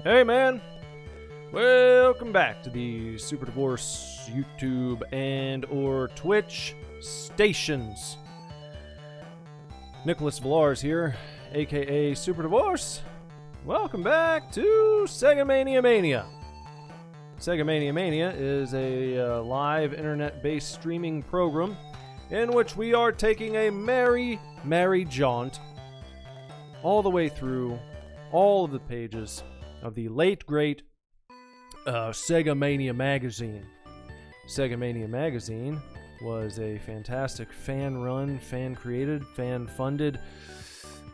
Hey man, welcome back to the Super Divorce YouTube and or Twitch stations. Nicholas Villars here, aka Super Divorce. Welcome back to Sega Mania. Sega Mania is a live internet-based streaming program in which we are taking a merry jaunt all the way through all of the pages of the late great Sega Mania magazine. Sega Mania magazine was a fantastic fan-run, fan-created, fan-funded,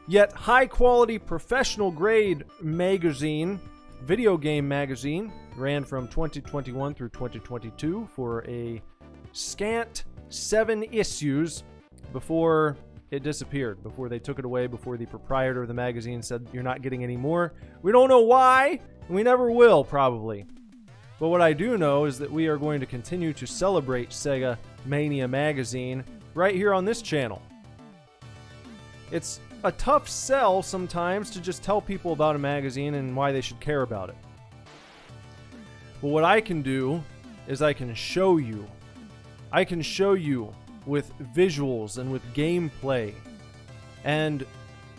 yet high-quality, professional-grade magazine, video game magazine. Ran from 2021 through 2022 for a scant 7 issues before it disappeared, before they took it away, before the proprietor of the magazine said, "You're not getting any more." We don't know why, and we never will, probably. But what I do know is that we are going to continue to celebrate Sega Mania magazine right here on this channel. It's a tough sell sometimes to just tell people about a magazine and why they should care about it. But what I can do is I can show you. I can show you with visuals and with gameplay, and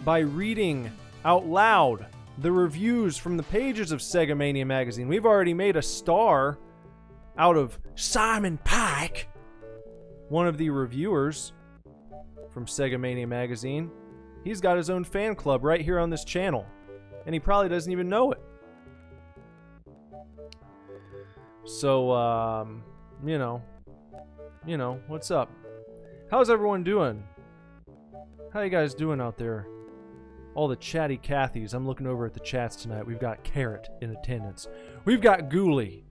by reading out loud the reviews from the pages of Sega Mania magazine. We've already made a star out of Simon Pike, one of the reviewers from Sega Mania magazine. He's got his own fan club right here on this channel, and he probably doesn't even know it. So, you know, what's up? How's everyone doing? How you guys doing out there? All the chatty Cathys. I'm looking over at the chats tonight. We've got Carrot in attendance. We've got Ghoulie.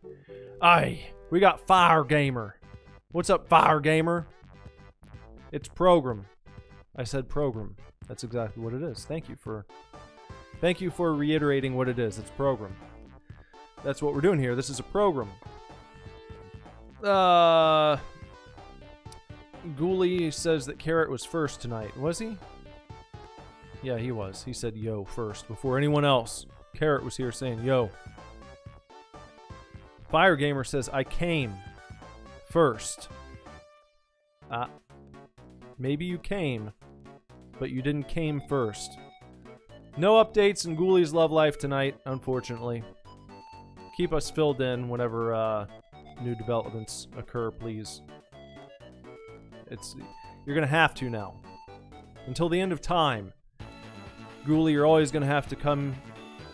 Aye. We got Fire Gamer. What's up, Fire Gamer? It's program. I said program. That's exactly what it is. Thank you for reiterating what it is. It's program. That's what we're doing here. This is a program. Ghoulie says that Carrot was first tonight. Was he? Yeah, he was. He said yo first before anyone else. Carrot was here saying yo. Fire Gamer says I came first. Maybe you came, but you didn't came first. No updates in Ghoulie's love life tonight, unfortunately. Keep us filled in whenever new developments occur, please. You're gonna have to now. Until the end of time. Ghoulie, you're always gonna have to come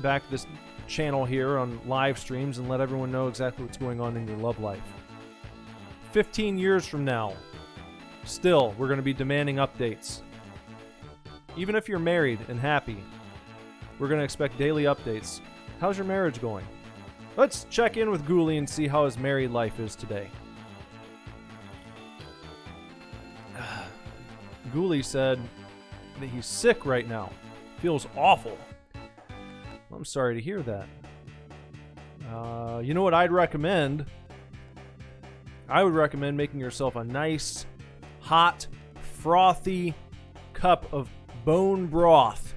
back to this channel here on live streams and let everyone know exactly what's going on in your love life. 15 years from now, still, we're gonna be demanding updates. Even if you're married and happy, we're gonna expect daily updates. How's your marriage going? Let's check in with Ghoulie and see how his married life is today. Ghoulie said that he's sick right now. Feels awful. I'm sorry to hear that. You know what I'd recommend? I would recommend making yourself a nice, hot, frothy cup of bone broth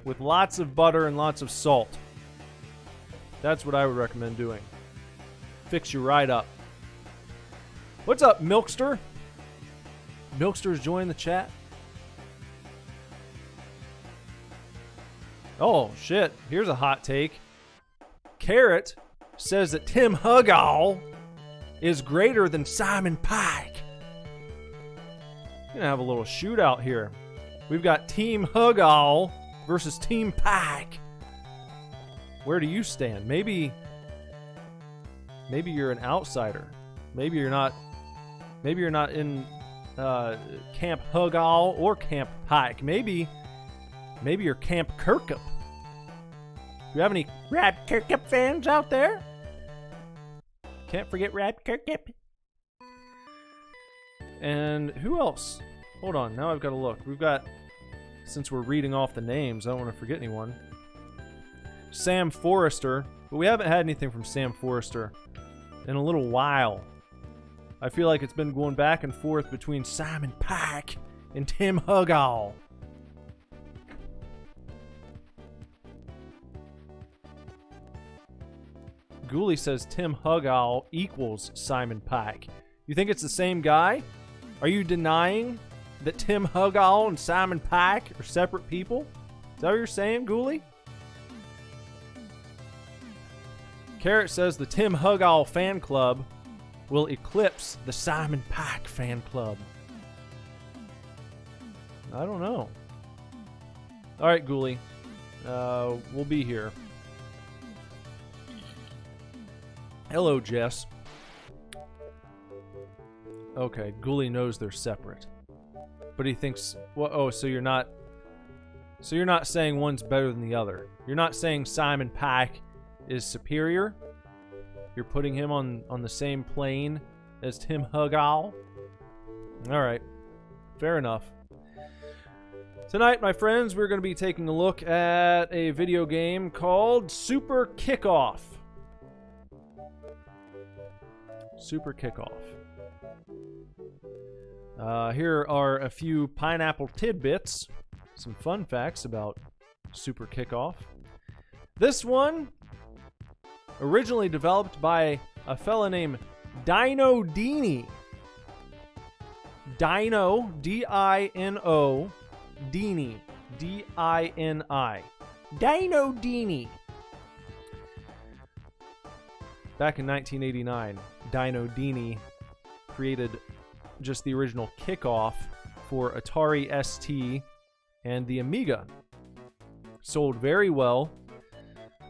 with lots of butter and lots of salt. That's what I would recommend doing. Fix you right up. What's up, Milkster? Milkster's joined the chat. Oh, shit. Here's a hot take. Carrot says that Tim Hugall is greater than Simon Pike. Gonna have a little shootout here. We've got Team Hugall versus Team Pike. Where do you stand? Maybe you're an outsider. Maybe you're not in Camp Hugall or Camp Pike. Maybe you're Camp Kirkup. Do you have any Rad Kirkup fans out there? Can't forget Rad Kirkup. And who else? Hold on, now I've got to look. We've got, since we're reading off the names, I don't want to forget anyone. Sam Forrester, but we haven't had anything from Sam Forrester in a little while. I feel like it's been going back and forth between Simon Pike and Tim Hugall. Ghoulie says Tim Hugowl equals Simon Pike. You think it's the same guy? Are you denying that Tim Hugowl and Simon Pike are separate people? Is that what you're saying, Ghoulie? Carrot says the Tim Hugowl fan club will eclipse the Simon Pike fan club. I don't know. All right, Ghoulie. We'll be here. Hello, Jess. Okay, Ghoulie knows they're separate. But he thinks, well, oh, so you're not saying one's better than the other. You're not saying Simon Pike is superior. You're putting him on the same plane as Tim Hugowl. All right. Fair enough. Tonight, my friends, we're going to be taking a look at a video game called Super Kickoff. Super Kickoff. Here are a few pineapple tidbits, some fun facts about Super Kickoff. This one, originally developed by a fella named Dino Dini. Dino, D-I-N-O, Dini, D-I-N-I. Dino Dini. Back in 1989, Dino Dini created just the original Kickoff for Atari ST and the Amiga. Sold very well.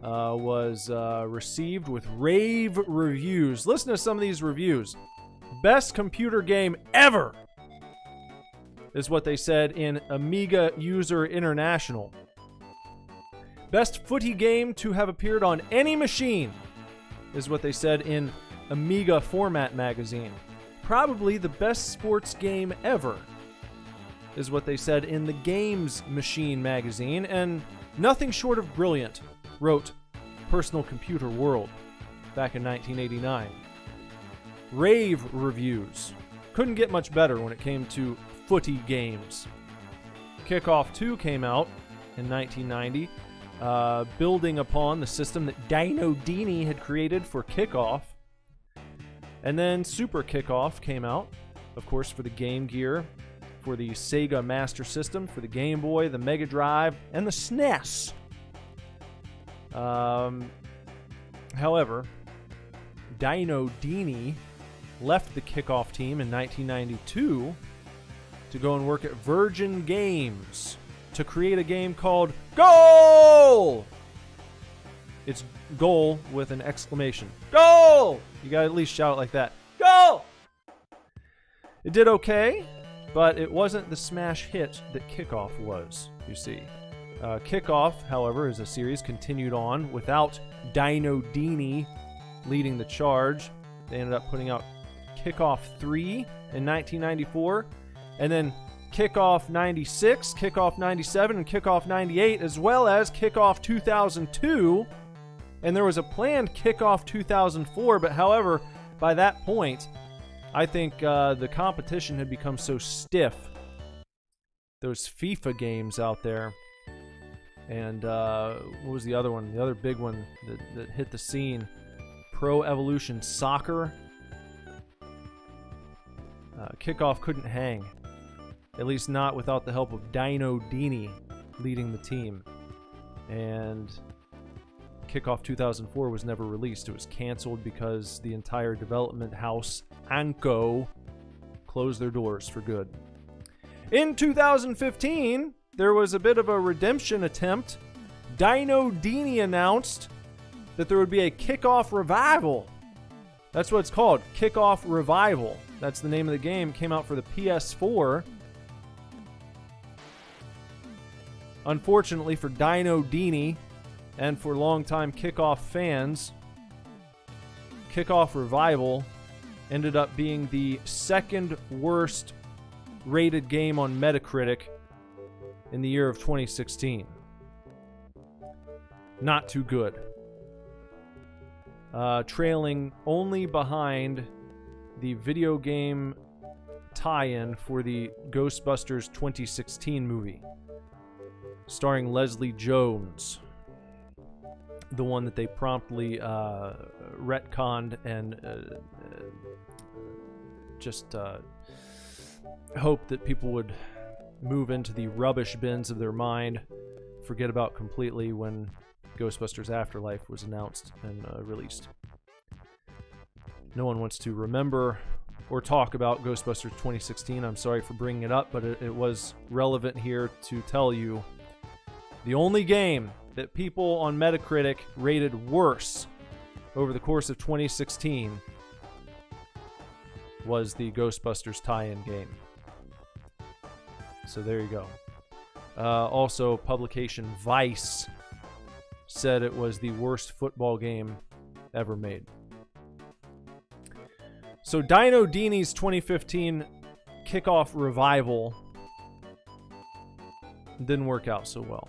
Was received with rave reviews. Listen to some of these reviews. Best computer game ever is what they said in Amiga User International. Best footy game to have appeared on any machine is what they said in Amiga Format magazine. Probably the best sports game ever is what they said in the Games Machine magazine, and nothing short of brilliant, wrote Personal Computer World back in 1989. Rave reviews. Couldn't get much better when it came to footy games. Kickoff 2 came out in 1990, building upon the system that Dino Dini had created for Kickoff. And then Super Kickoff came out, of course, for the Game Gear, for the Sega Master System, for the Game Boy, the Mega Drive, and the SNES. However, Dino Dini left the Kickoff team in 1992 to go and work at Virgin Games to create a game called Goal! It's goal with an exclamation. Goal! You gotta at least shout it like that. Goal! It did okay, but it wasn't the smash hit that Kickoff was, you see. Kickoff, however, as a series continued on without Dino Dini leading the charge. They ended up putting out Kickoff 3 in 1994, and then Kickoff 96, Kickoff 97, and Kickoff 98, as well as Kickoff 2002. And there was a planned Kickoff 2004, but however, by that point, I think the competition had become so stiff. Those FIFA games out there. And what was the other one? The other big one that hit the scene. Pro Evolution Soccer. Kickoff couldn't hang. At least not without the help of Dino Dini leading the team. And Kickoff 2004 was never released. It was canceled because the entire development house, Anko, closed their doors for good. In 2015, there was a bit of a redemption attempt. Dino Dini announced that there would be a Kickoff revival. That's what it's called, Kickoff Revival. That's the name of the game. It came out for the PS4. Unfortunately for Dino Dini and for longtime Kickoff fans, Kickoff Revival ended up being the second worst rated game on Metacritic in the year of 2016. Not too good. Trailing only behind the video game tie-in for the Ghostbusters 2016 movie, starring Leslie Jones. the one that they promptly retconned and just hoped that people would move into the rubbish bins of their mind, forget about completely when Ghostbusters Afterlife was announced and released. No one wants to remember or talk about Ghostbusters 2016. I'm sorry for bringing it up, but it was relevant here to tell you the only game that people on Metacritic rated worse over the course of 2016 was the Ghostbusters tie-in game. So there you go. Also, publication Vice said it was the worst football game ever made. So Dino Dini's 2015 kickoff revival didn't work out so well.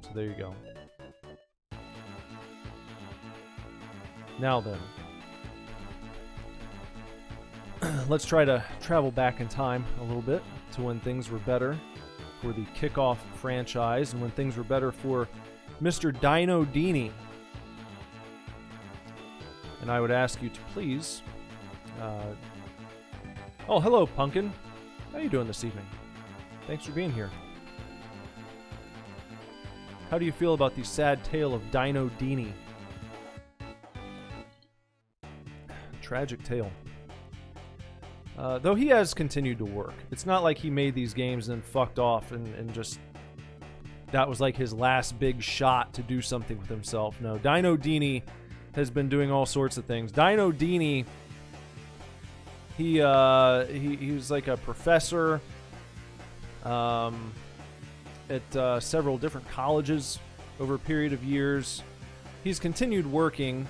So there you go. Now then, let's try to travel back in time a little bit to when things were better for the kickoff franchise and when things were better for Mr. Dino Dini. And I would ask you to please... Oh, hello, Pumpkin. How are you doing this evening? Thanks for being here. How do you feel about the sad tale of Dino Dini? Tragic tale. Though he has continued to work. It's not like he made these games and then fucked off and just... That was like his last big shot to do something with himself. No, Dino Dini has been doing all sorts of things. Dino Dini, he was like a professor at several different colleges over a period of years. He's continued working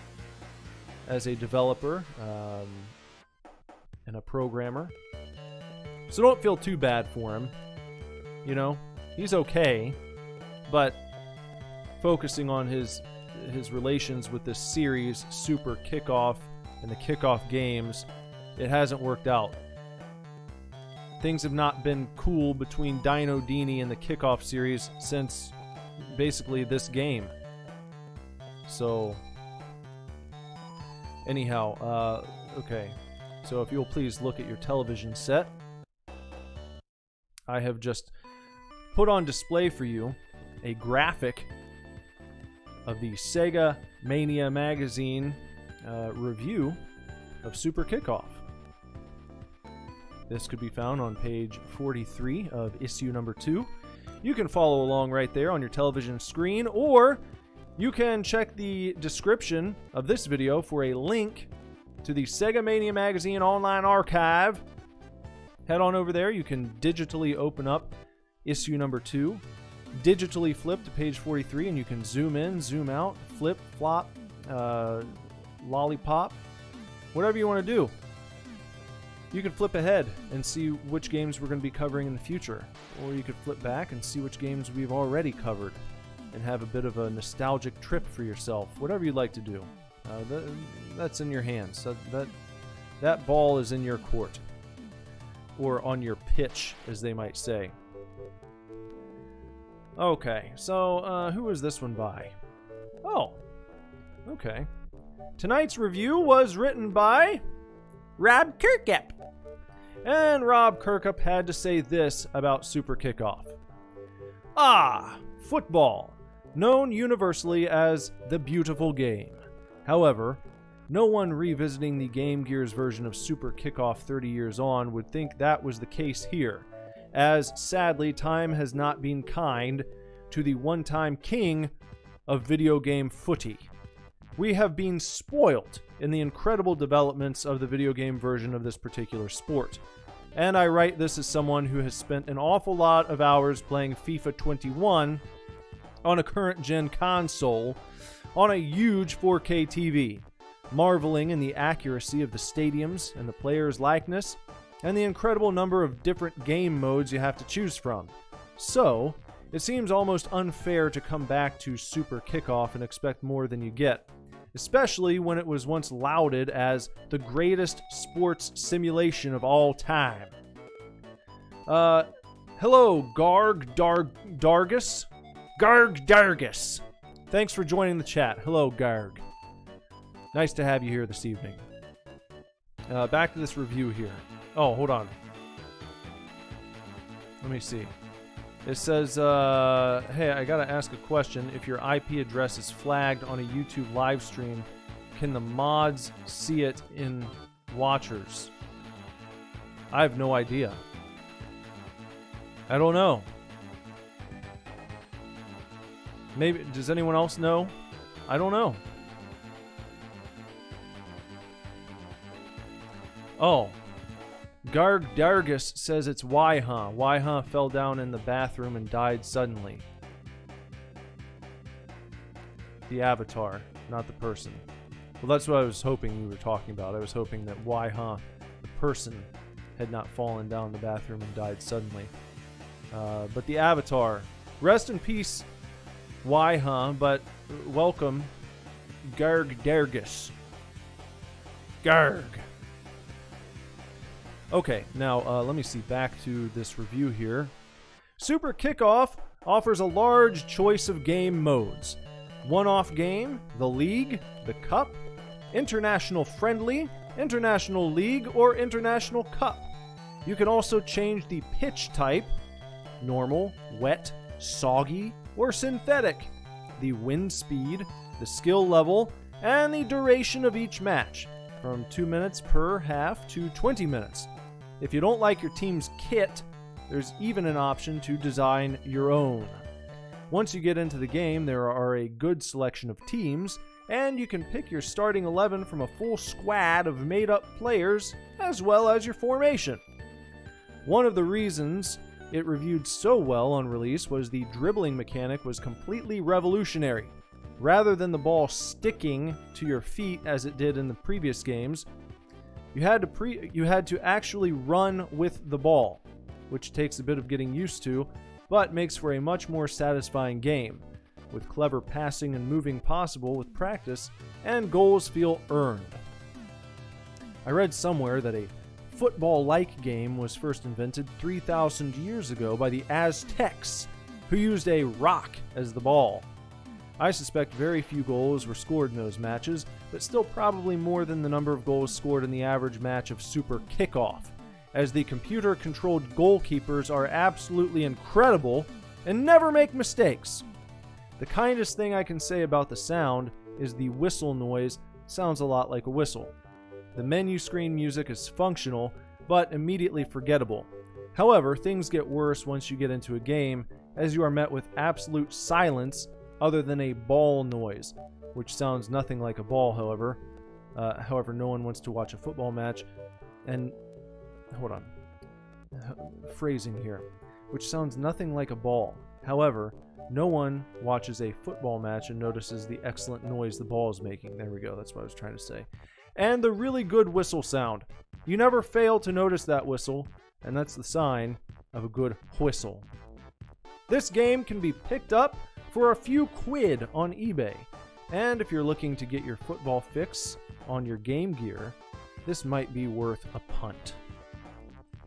as a developer and a programmer. So don't feel too bad for him. You know, he's okay. But focusing on his relations with this series, Super Kickoff, and the Kickoff games, it hasn't worked out. Things have not been cool between Dino Dini and the Kickoff series since basically this game. So, anyhow, okay. So if you'll please look at your television set. I have just put on display for you a graphic of the Sega Mania magazine review of Super Kickoff. This could be found on page 43 of issue number 2. You can follow along right there on your television screen, or you can check the description of this video for a link to the Sega Mania magazine online archive. Head on over there. You can digitally open up issue number 2. Digitally flip to page 43 and you can zoom in, zoom out, flip, flop, lollipop, whatever you want to do. You can flip ahead and see which games we're going to be covering in the future, or you could flip back and see which games we've already covered and have a bit of a nostalgic trip for yourself. Whatever you'd like to do, that's in your hands. That ball is in your court, or on your pitch, as they might say. Okay, so who is this one by? Oh, okay. Tonight's review was written by Rob Kirkup. And Rob Kirkup had to say this about Super Kickoff. Ah, football, known universally as the beautiful game. However, no one revisiting the Game Gear's version of Super Kickoff 30 years on would think that was the case here, as sadly time has not been kind to the one-time king of video game footy. We have been spoilt in the incredible developments of the video game version of this particular sport. And I write this as someone who has spent an awful lot of hours playing FIFA 21 on a current-gen console on a huge 4K TV, marveling in the accuracy of the stadiums and the players' likeness, and the incredible number of different game modes you have to choose from. So, it seems almost unfair to come back to Super Kickoff and expect more than you get, especially when it was once lauded as the greatest sports simulation of all time. Hello, Dargus. Garg Dargus. Thanks for joining the chat. Hello, Garg. Nice to have you here this evening. Back to this review here. Oh, hold on. Let me see. It says, hey, I gotta ask a question. If your IP address is flagged on a YouTube live stream, can the mods see it in watchers? I have no idea. I don't know. Maybe, does anyone else know? I don't know. Oh. Garg Dargus says it's Waiha. Waiha fell down in the bathroom and died suddenly. The avatar, not the person. Well, that's what I was hoping you were talking about. I was hoping that Waiha, the person, had not fallen down the bathroom and died suddenly. But the avatar. Rest in peace, Waiha, but welcome, Garg Dargus. Garg. Okay, now let me see, back to this review here. Super Kickoff offers a large choice of game modes. One-off game, the League, the Cup, International Friendly, International League, or International Cup. You can also change the pitch type, normal, wet, soggy, or synthetic, the wind speed, the skill level, and the duration of each match, from 2 minutes per half to 20 minutes. If you don't like your team's kit, there's even an option to design your own. Once you get into the game, there are a good selection of teams, and you can pick your starting 11 from a full squad of made-up players, as well as your formation. One of the reasons it reviewed so well on release was the dribbling mechanic was completely revolutionary. Rather than the ball sticking to your feet as it did in the previous games, you had to actually run with the ball, which takes a bit of getting used to, but makes for a much more satisfying game, with clever passing and moving possible with practice, and goals feel earned. I read somewhere that a football-like game was first invented 3,000 years ago by the Aztecs, who used a rock as the ball. I suspect very few goals were scored in those matches, but still probably more than the number of goals scored in the average match of Super Kickoff, as the computer-controlled goalkeepers are absolutely incredible and never make mistakes. The kindest thing I can say about the sound is the whistle noise sounds a lot like a whistle. The menu screen music is functional, but immediately forgettable. However, things get worse once you get into a game, as you are met with absolute silence other than a ball noise, which sounds nothing like a ball, however. However, no one wants to watch a football match, and... hold on. Phrasing here. Which sounds nothing like a ball. However, no one watches a football match and notices the excellent noise the ball is making. There we go, that's what I was trying to say. And the really good whistle sound. You never fail to notice that whistle, and that's the sign of a good whistle. This game can be picked up for a few quid on eBay. And if you're looking to get your football fix on your Game Gear, this might be worth a punt.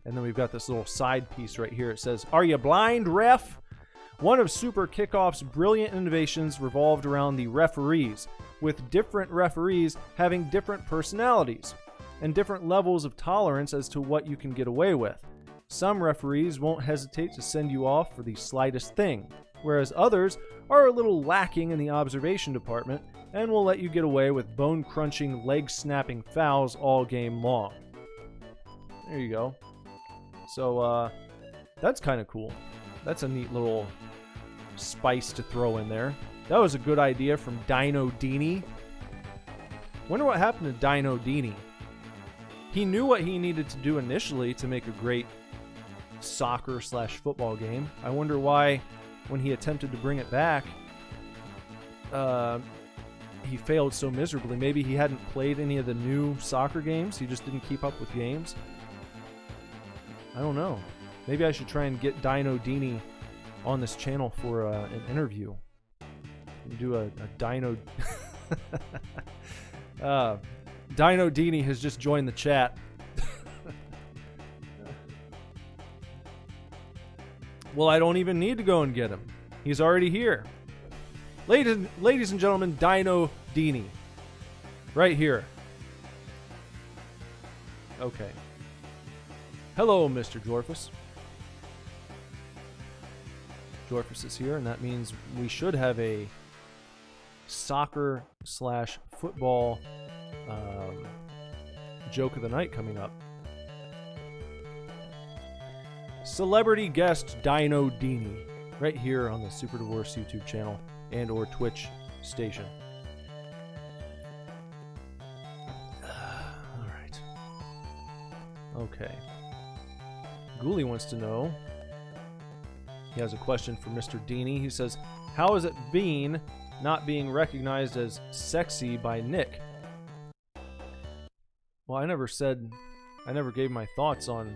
And then we've got this little side piece right here. It says, "Are you blind, ref?" One of Super Kickoff's brilliant innovations revolved around the referees, with different referees having different personalities and different levels of tolerance as to what you can get away with. Some referees won't hesitate to send you off for the slightest thing, whereas others are a little lacking in the observation department and will let you get away with bone-crunching, leg-snapping fouls all game long. There you go. So, that's kind of cool. That's a neat little spice to throw in there. That was a good idea from Dino Dini. Wonder what happened to Dino Dini. He knew what he needed to do initially to make a great soccer/football game. I wonder why, when he attempted to bring it back, he failed so miserably. Maybe he hadn't played any of the new soccer games. He just didn't keep up with games. I don't know. Maybe I should try and get Dino Dini on this channel for an interview. Do a Dino... Dino Dini has just joined the chat. Well, I don't even need to go and get him. He's already here. Ladies and gentlemen, Dino Dini. Right here. Okay. Hello, Mr. Jorphus. Jorphus is here, and that means we should have a soccer/football joke of the night coming up. Celebrity guest Dino Dini, right here on the Super Divorce YouTube channel and or Twitch station. All right. Okay. Ghoulie wants to know. He has a question for Mr. Dini. He says, "How has it been not being recognized as sexy by Nick?" Well, I never gave my thoughts on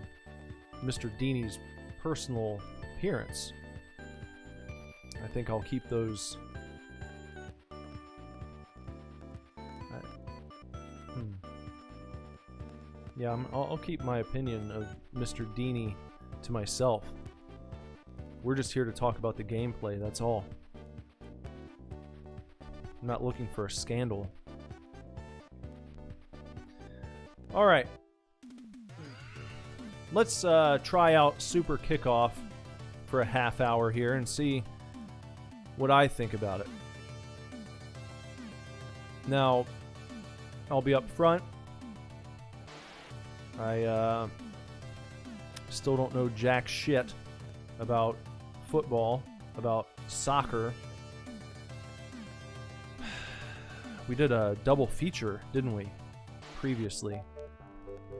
Mr. Dini's personal appearance. I think I'll keep those. Yeah, I'll keep my opinion of Mr. Dini to myself. We're just here to talk about the gameplay, that's all. I'm not looking for a scandal. Alright. Let's try out Super Kickoff for a half hour here and see what I think about it. Now, I'll be up front. I still don't know jack shit about football, about soccer. We did a double feature, didn't we? Previously.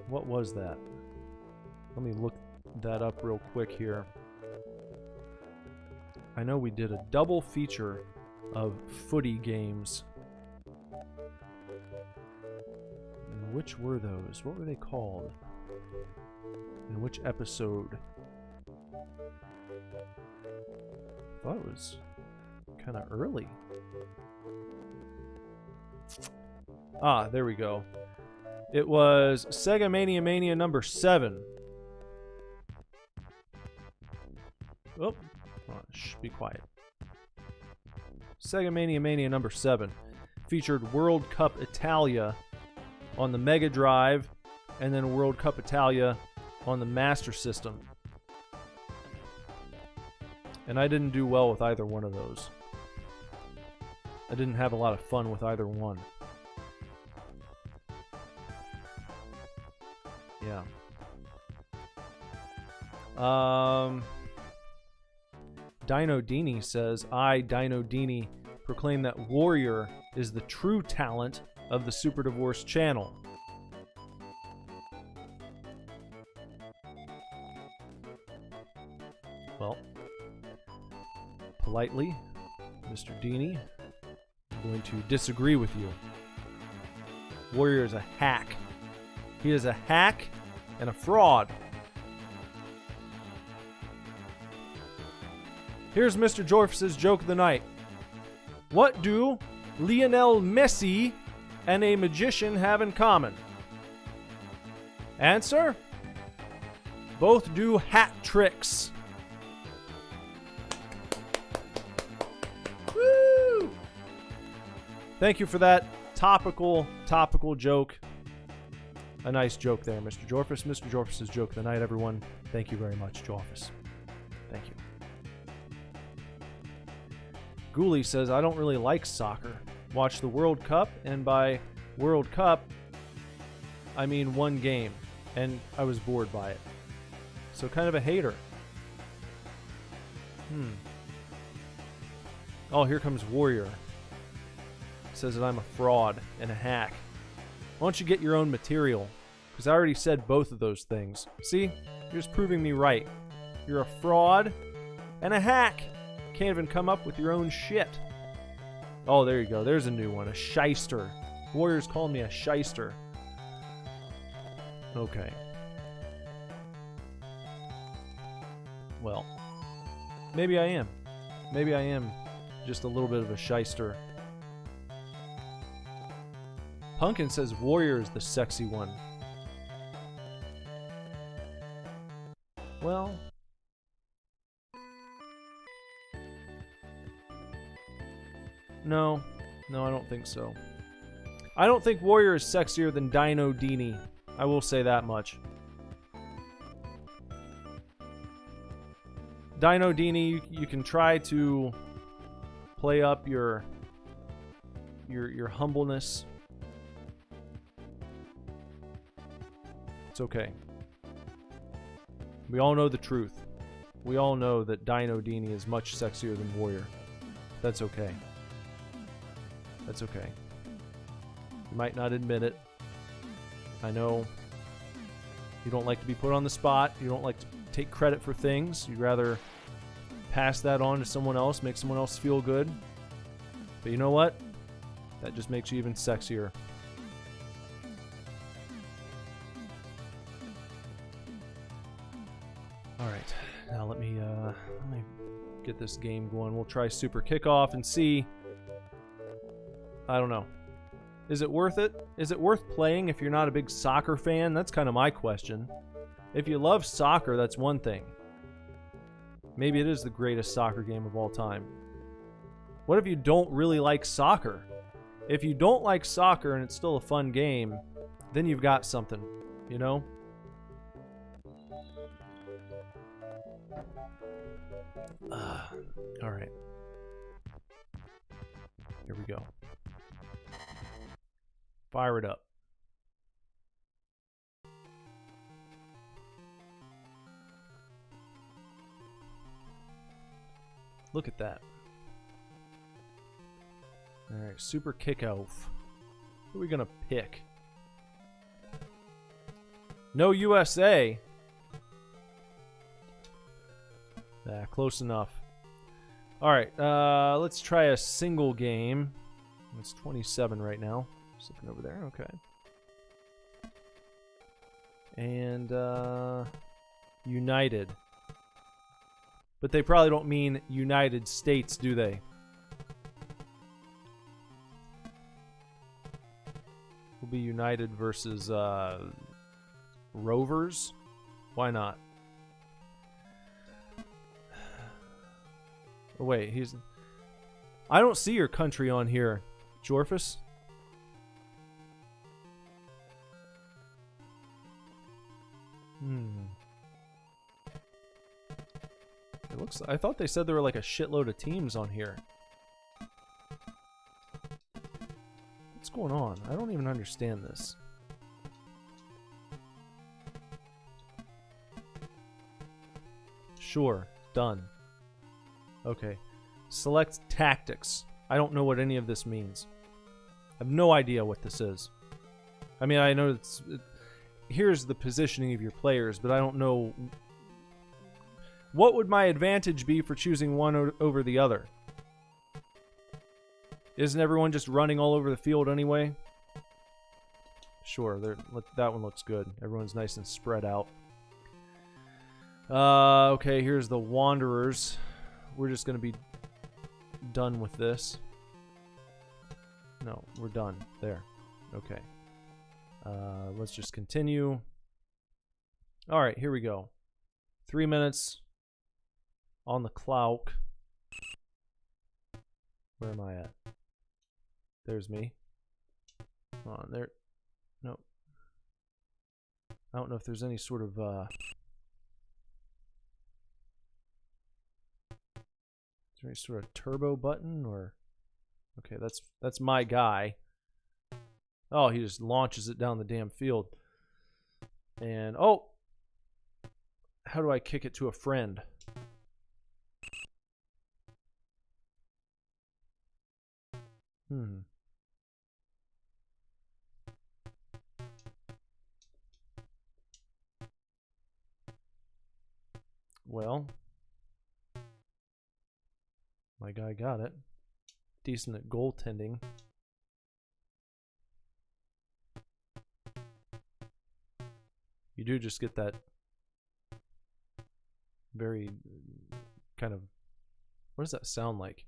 What was that? Let me look that up real quick here. I know we did a double feature of footy games. And which were those? What were they called? In which episode? I thought it was kind of early. Ah, there we go. It was Sega Mania number 7. Oh, shh, be quiet. Sega Mania number 7 featured World Cup Italia on the Mega Drive and then World Cup Italia on the Master System. And I didn't do well with either one of those. I didn't have a lot of fun with either one. Yeah. Dino Dini says, I, Dino Dini, proclaim that Warrior is the true talent of the Super Divorce channel. Well, politely, Mr. Dini, I'm going to disagree with you. Warrior is a hack. He is a hack and a fraud. Here's Mr. Jorphus's joke of the night. What do Lionel Messi and a magician have in common? Answer? Both do hat tricks. Woo! Thank you for that topical joke. A nice joke there, Mr. Jorphus. Mr. Jorphus's joke of the night, everyone. Thank you very much, Jorphus. Thank you. Ghoulie says, I don't really like soccer. Watch the World Cup, and by World Cup, I mean one game, and I was bored by it. So kind of a hater. Oh, here comes Warrior. Says that I'm a fraud and a hack. Why don't you get your own material? Because I already said both of those things. See? You're just proving me right. You're a fraud and a hack. Can't even come up with your own shit. Oh, there you go. There's a new one. A shyster. Warriors call me a shyster. Okay. Well, maybe I am. Maybe I am just a little bit of a shyster. Pumpkin says Warrior is the sexy one. Well, No. No, I don't think so. I don't think Warrior is sexier than Dino Dini. I will say that much. Dino Dini, you can try to play up your humbleness. It's okay. We all know the truth. We all know that Dino Dini is much sexier than Warrior. That's okay. That's okay. You might not admit it. I know you don't like to be put on the spot. You don't like to take credit for things. You'd rather pass that on to someone else, make someone else feel good. But you know what? That just makes you even sexier. Alright, now let me get this game going. We'll try Super Kickoff and see. I don't know. Is it worth it? Is it worth playing if you're not a big soccer fan? That's kind of my question. If you love soccer, that's one thing. Maybe it is the greatest soccer game of all time. What if you don't really like soccer? If you don't like soccer and it's still a fun game, then you've got something, you know? Alright. Here we go. Fire it up. Look at that. Alright, Super Kickoff. Who are we gonna pick? No USA. Close enough. Alright, let's try a single game. It's 27 right now. Just looking over there, okay. And, United. But they probably don't mean United States, do they? We'll be United versus, Rovers? Why not? Oh, wait, he's... I don't see your country on here, Jorfus. It looks... I thought they said there were like a shitload of teams on here. What's going on? I don't even understand this. Sure. Done. Okay. Select tactics. I don't know what any of this means. I have no idea what this is. I mean, I know it's... here's the positioning of your players, but I don't know... What would my advantage be for choosing one over the other? Isn't everyone just running all over the field anyway? Sure, that one looks good. Everyone's nice and spread out. Okay, here's the Wanderers. We're just gonna be done with this. No, we're done. There. Okay. Let's just continue. Alright, here we go. 3 minutes on the clock. Where am I at? There's me. Come on, there. No. I don't know if there's any sort of, is there any sort of turbo button or... Okay, that's my guy. Oh, he just launches it down the damn field. And, oh! How do I kick it to a friend? Well, my guy got it. Decent at goaltending. You do just get that very kind of... What does that sound like?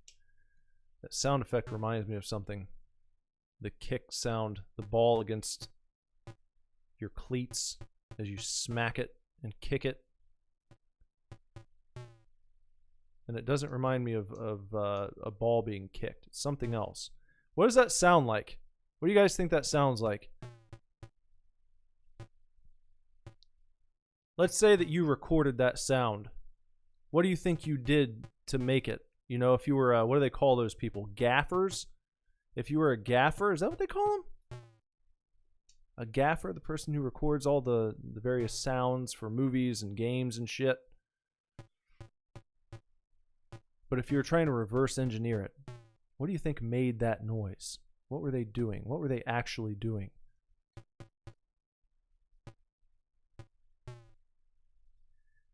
That sound effect reminds me of something. The kick sound, the ball against your cleats as you smack it and kick it. and it doesn't remind me of a ball being kicked. It's something else. What does that sound like? What do you guys think that sounds like? Let's say that you recorded that sound. What do you think you did to make it? You know, if you were, what do they call those people? Gaffers? If you were a gaffer, is that what they call them? A gaffer, the person who records all the various sounds for movies and games and shit. But if you're trying to reverse engineer it, what do you think made that noise? What were they doing? What were they actually doing?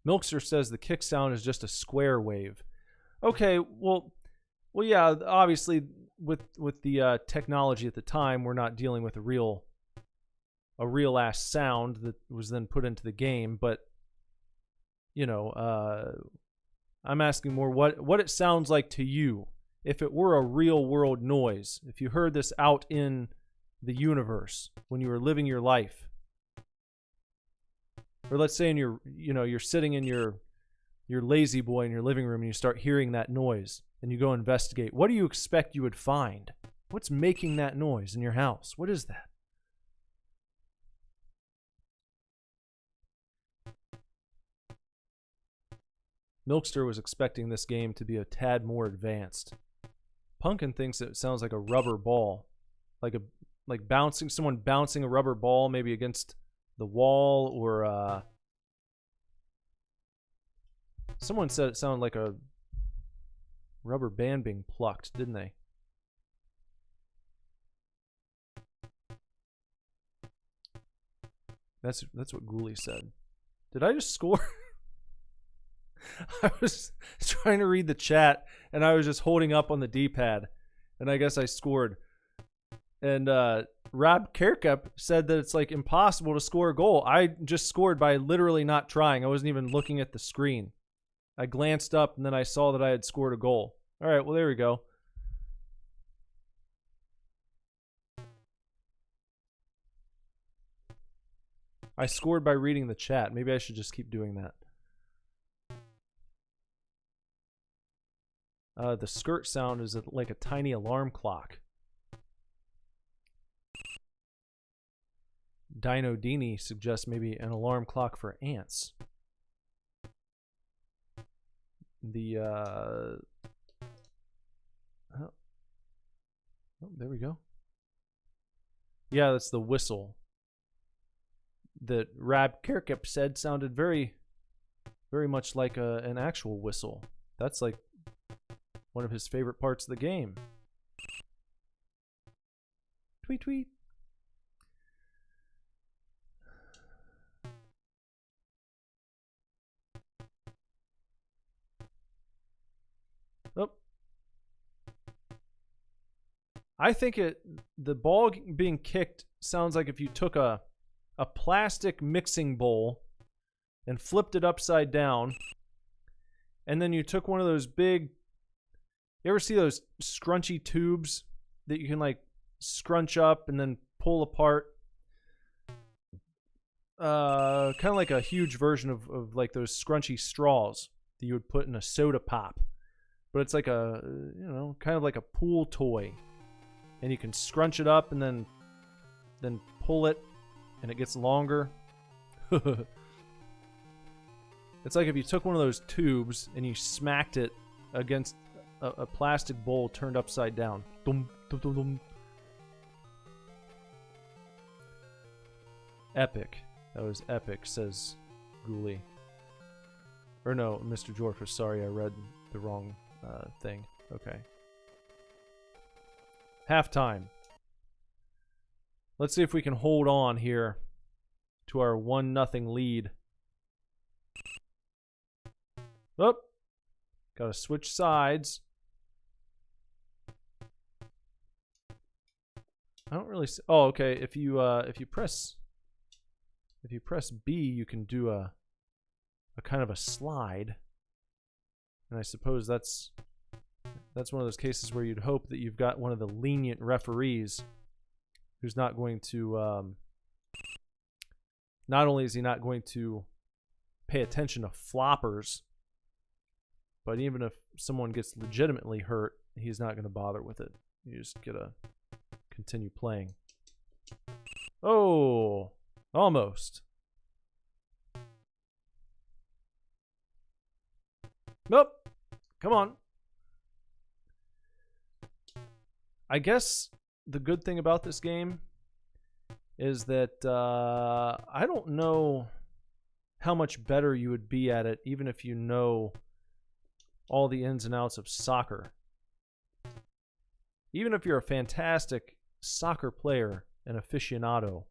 Milkster says the kick sound is just a square wave. Okay, well, yeah. Obviously, with the technology at the time, we're not dealing with a real ass sound that was then put into the game. But you know, I'm asking more what it sounds like to you if it were a real world noise. If you heard this out in the universe when you were living your life. Or let's say you're sitting in your lazy boy in your living room and you start hearing that noise and you go investigate. What do you expect you would find? What's making that noise in your house? What is that? Milkster was expecting this game to be a tad more advanced. Pumpkin thinks it sounds like a rubber ball. Like someone bouncing a rubber ball maybe against the wall, or someone said it sounded like a rubber band being plucked, didn't they? That's what Ghoulie said. Did I just score? I was trying to read the chat and I was just holding up on the D-pad, and I guess I scored. And Rob Kirkup said that it's like impossible to score a goal. I just scored by literally not trying. I wasn't even looking at the screen. I glanced up and then I saw that I had scored a goal. All right, well, there we go. I scored by reading the chat. Maybe I should just keep doing that. The skirt sound is like a tiny alarm clock. Dino Dini suggests maybe an alarm clock for ants. The oh, there we go. Yeah, that's the whistle that Rab Kirkup said sounded very, very much like an actual whistle. That's like one of his favorite parts of the game. Tweet tweet. Oh. I think the ball being kicked sounds like if you took a plastic mixing bowl and flipped it upside down, and then you took one of those big, you ever see those scrunchy tubes that you can like scrunch up and then pull apart? Kind of like a huge version of like those scrunchy straws that you would put in a soda pop. But it's like a, kind of like a pool toy. And you can scrunch it up and then pull it and it gets longer. It's like if you took one of those tubes and you smacked it against a plastic bowl turned upside down. Dum, dum, dum, dum. Epic. That was epic, says Ghoulie. Or no, Mr. Jorfus. Sorry, I read the wrong thing. Okay. Halftime. Let's see if we can hold on here to our 1-0 lead. Oh, gotta switch sides. I don't really see. Oh, okay. If you press B, you can do a kind of a slide, and I suppose that's one of those cases where you'd hope that you've got one of the lenient referees who's not going to. Not only is he not going to pay attention to floppers But even if someone gets legitimately hurt, he's not going to bother with it. You just gotta continue playing. Oh, almost. Nope. Come on. I guess the good thing about this game is that I don't know how much better you would be at it even if you know all the ins and outs of soccer. Even if you're a fantastic soccer player and aficionado,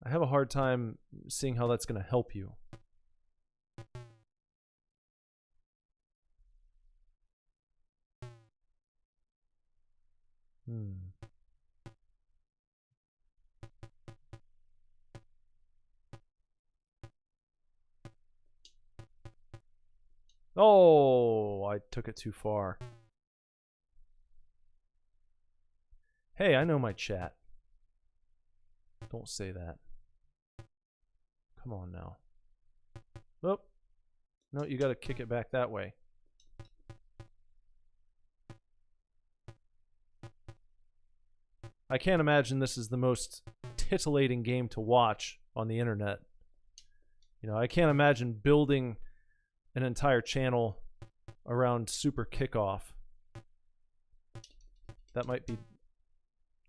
I have a hard time seeing how that's going to help you. Oh, I took it too far. Hey, I know my chat. Don't say that. Come on now. Oh. No, you gotta kick it back that way. I can't imagine this is the most titillating game to watch on the internet. You know, I can't imagine building an entire channel around Super Kickoff. That might be...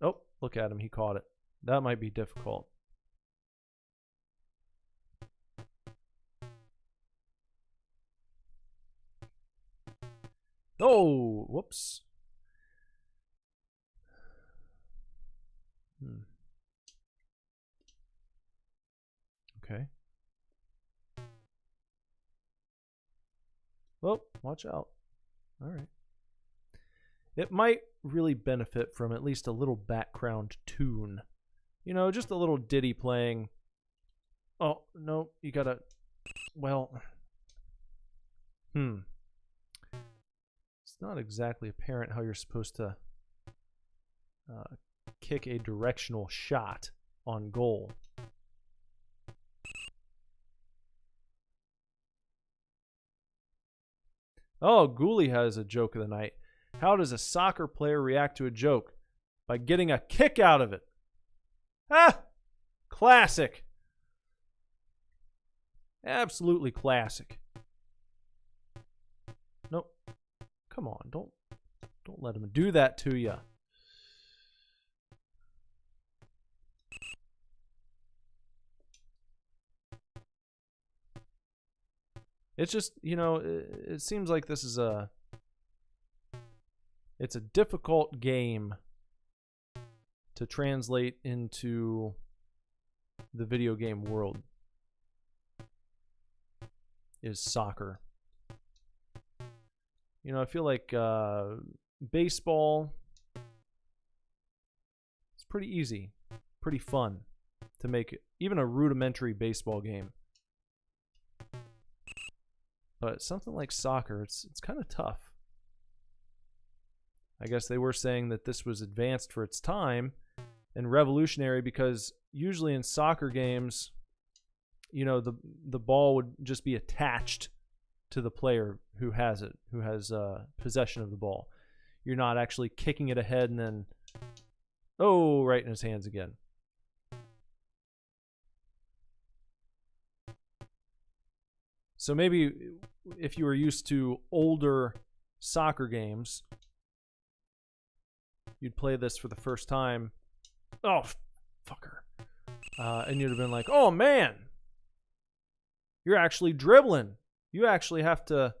Oh, look at him. He caught it. That might be difficult. Oh, whoops. Okay. Well, watch out. All right. It might really benefit from at least a little background tune. You know, just a little ditty playing. Oh, no, you gotta... Well... It's not exactly apparent how you're supposed to kick a directional shot on goal. Oh, Ghoulie has a joke of the night. How does a soccer player react to a joke? By getting a kick out of it. Ah! Classic. Absolutely classic. Nope. Come on, don't let him do that to you. It's just, you know, it seems like this is it's a difficult game to translate into the video game world. Is soccer. You know, I feel like baseball, it's pretty easy, pretty fun to make even a rudimentary baseball game. But something like soccer, it's kind of tough. I guess they were saying that this was advanced for its time and revolutionary because usually in soccer games, you know, the ball would just be attached to the player who has it, who has possession of the ball. You're not actually kicking it ahead and then, oh, right in his hands again. So maybe if you were used to older soccer games, you'd play this for the first time. Oh, fucker. And you'd have been like, oh, man, you're actually dribbling. You actually have to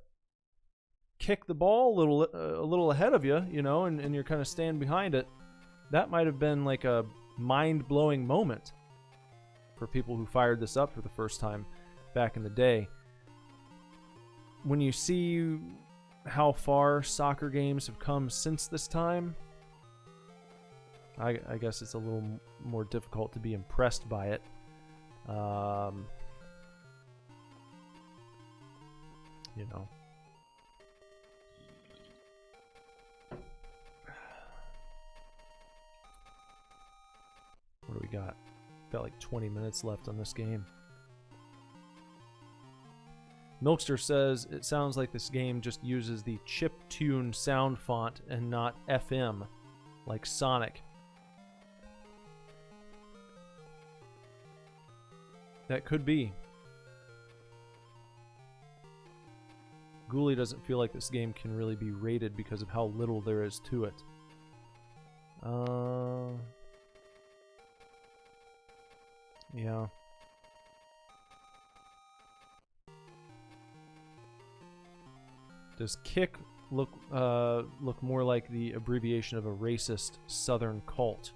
kick the ball a little ahead of you, you know, and you're kind of standing behind it. That might have been like a mind-blowing moment for people who fired this up for the first time back in the day. When you see how far soccer games have come since this time, I guess it's a little more difficult to be impressed by it. You know. What do we got? Got like 20 minutes left on this game. Milkster says it sounds like this game just uses the chiptune sound font and not FM, like Sonic. That could be. Ghoulie doesn't feel like this game can really be rated because of how little there is to it. Yeah. Does Kick look more like the abbreviation of a racist Southern cult?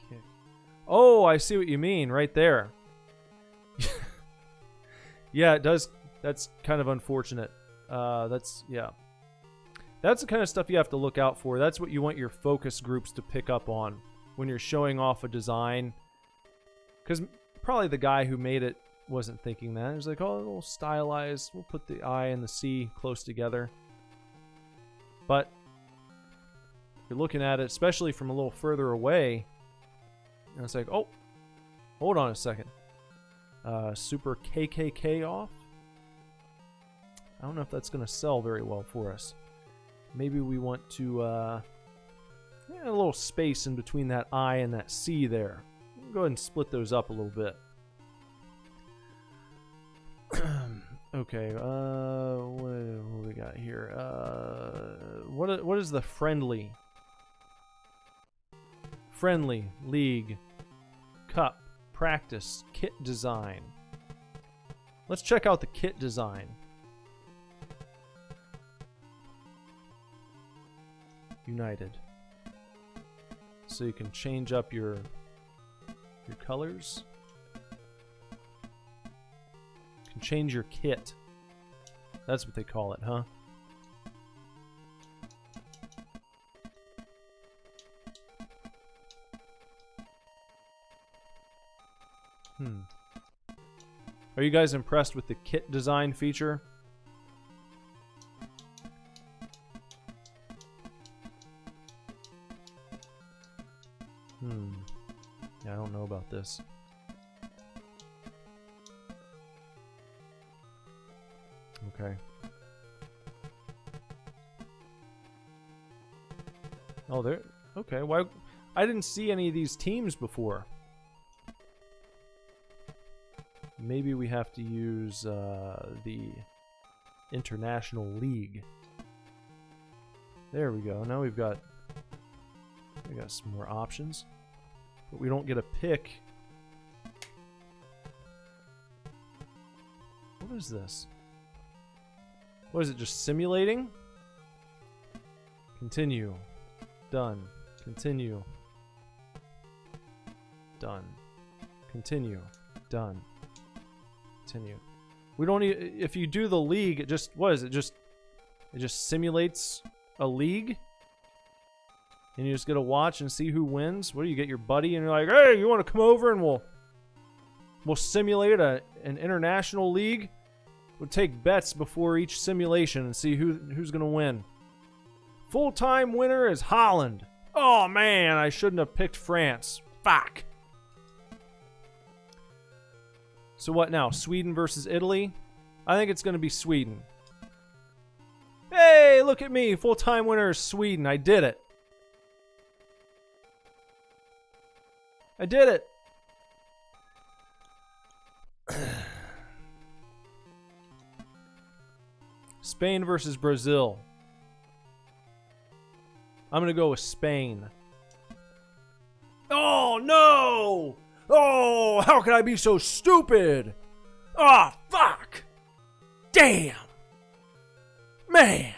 Kick. Oh, I see what you mean right there. Yeah, it does. That's kind of unfortunate. Yeah. That's the kind of stuff you have to look out for. That's what you want your focus groups to pick up on when you're showing off a design. Because probably the guy who made it wasn't thinking that. He was like, oh, a little stylized. We'll put the I and the C close together. But if you're looking at it, especially from a little further away, and it's like, oh, hold on a second. Super KKK off? I don't know if that's going to sell very well for us. Maybe we want to a little space in between that I and that C there. We'll go ahead and split those up a little bit. Okay, what do we got here? What is the friendly league cup practice kit design? Let's check out the kit design. United. So you can change up your colors. You can change your kit. That's what they call it, huh? Are you guys impressed with the kit design feature? Yeah, I don't know about this. Okay. Oh, there. Okay. Why? I didn't see any of these teams before. Maybe we have to use the International League. There we go. Now we got some more options, but we don't get a pick. What is this? What is it? Just simulating? Continue. Done. Continue. Done. Continue. Done. Continue. We don't need, if you do the league, it just, what is it? It just simulates a league? And you just get to watch and see who wins? What do you get, your buddy and you're like, hey, you want to come over and we'll simulate an international league? We'll take bets before each simulation and see who's going to win. Full-time winner is Holland. Oh man, I shouldn't have picked France. Fuck. So what now? Sweden versus Italy? I think it's going to be Sweden. Hey, look at me. Full-time winner is Sweden. I did it. I did it. Spain versus Brazil. I'm going to go with Spain. Oh, no! Oh, how could I be so stupid? Oh, fuck! Damn! Man!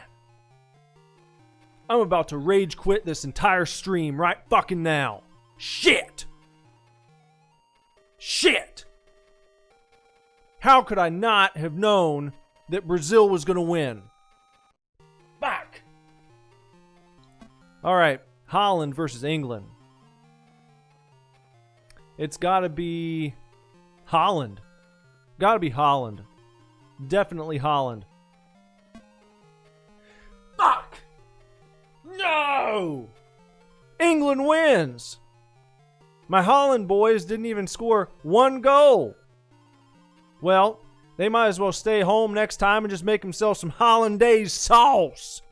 I'm about to rage quit this entire stream right fucking now. Shit! Shit! How could I not have known that Brazil was going to win? Fuck! Alright, Holland versus England. It's gotta be Holland. Gotta be Holland. Definitely Holland. Fuck! No! England wins! My Holland boys didn't even score one goal. Well, they might as well stay home next time and just make themselves some hollandaise sauce.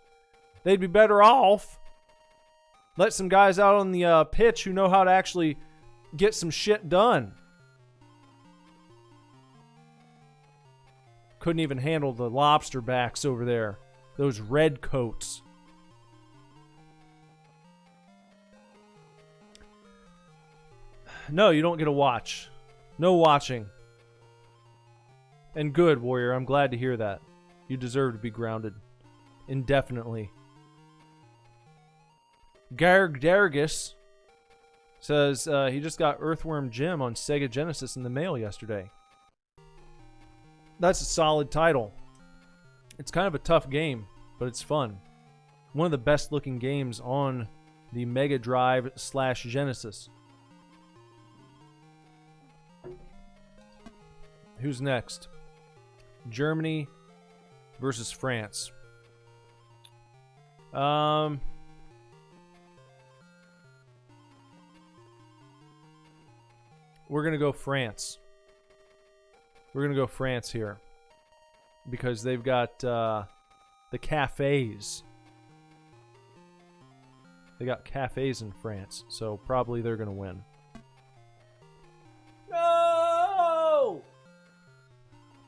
They'd be better off. Let some guys out on the pitch who know how to actually get some shit done. Couldn't even handle the lobster backs over there. Those red coats. No, you don't get a watch. No watching. And good, Warrior. I'm glad to hear that. You deserve to be grounded. Indefinitely. Garg Dargus says he just got Earthworm Jim on Sega Genesis in the mail yesterday. That's a solid title. It's kind of a tough game, but it's fun. One of the best looking games on the Mega Drive / Genesis. Who's next? Germany versus France. We're going to go France. We're going to go France here. Because they've got the cafes. They got cafes in France. So probably they're going to win. No!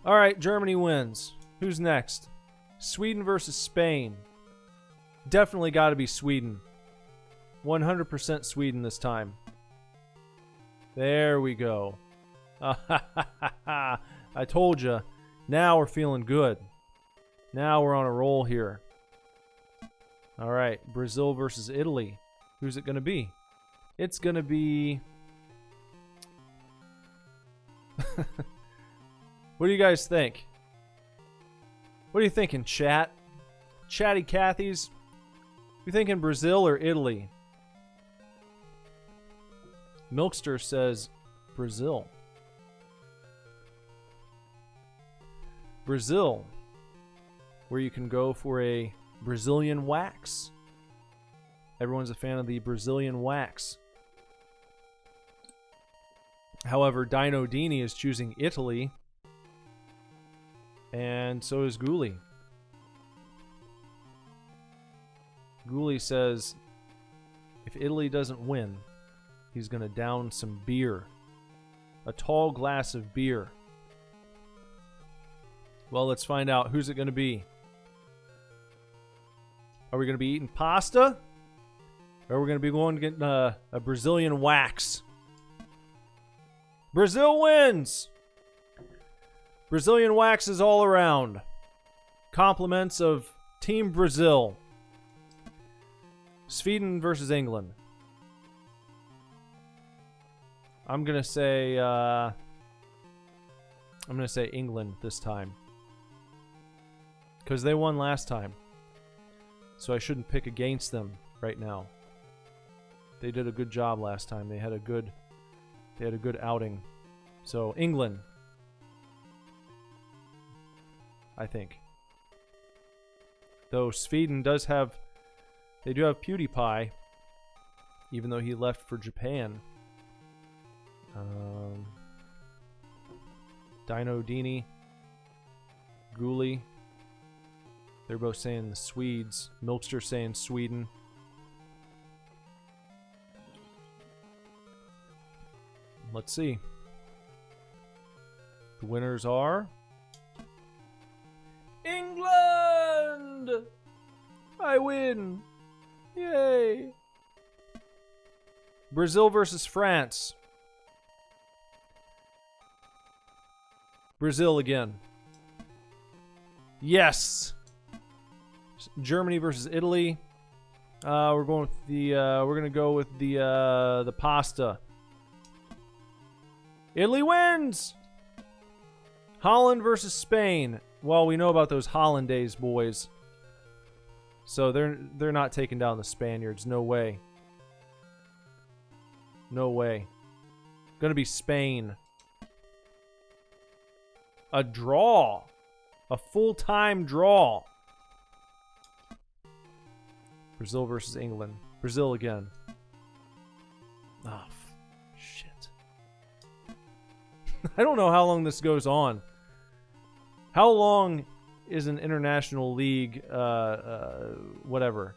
Alright, Germany wins. Who's next? Sweden versus Spain. Definitely got to be Sweden. 100% Sweden this time. There we go. I told you. Now we're feeling good. Now we're on a roll here. All right, Brazil versus Italy. Who's it going to be? It's going to be... What do you guys think? What are you thinking, chat? Chatty Cathy's? You thinking Brazil or Italy? Milkster says Brazil. Brazil, where you can go for a Brazilian wax. Everyone's a fan of the Brazilian wax. However, Dino Dini is choosing Italy, and so is Ghoulie. Ghoulie says if Italy doesn't win, he's going to down some beer. A tall glass of beer. Well, let's find out. Who's it going to be? Are we going to be eating pasta? Or are we going to be going to get a Brazilian wax? Brazil wins! Brazilian waxes all around. Compliments of Team Brazil. Sweden versus England. I'm gonna say England this time. Because they won last time. So I shouldn't pick against them right now. They did a good job last time. They had a good outing. So England, I think. Though Sweden does have, they do have PewDiePie, even though he left for Japan. Dino Dini, Ghoulie. They're both saying the Swedes. Milkster saying Sweden. Let's see. The winners are England! I win! Yay! Brazil versus France. Brazil again. Yes! Germany versus Italy. We're going with the we're gonna go with the pasta. Italy wins! Holland versus Spain. Well, we know about those Hollandaise boys. So they're not taking down the Spaniards. No way. No way. Gonna be Spain. A draw. A full-time draw. Brazil versus England. Brazil again. Oh, shit. I don't know how long this goes on. How long is an international league? Whatever.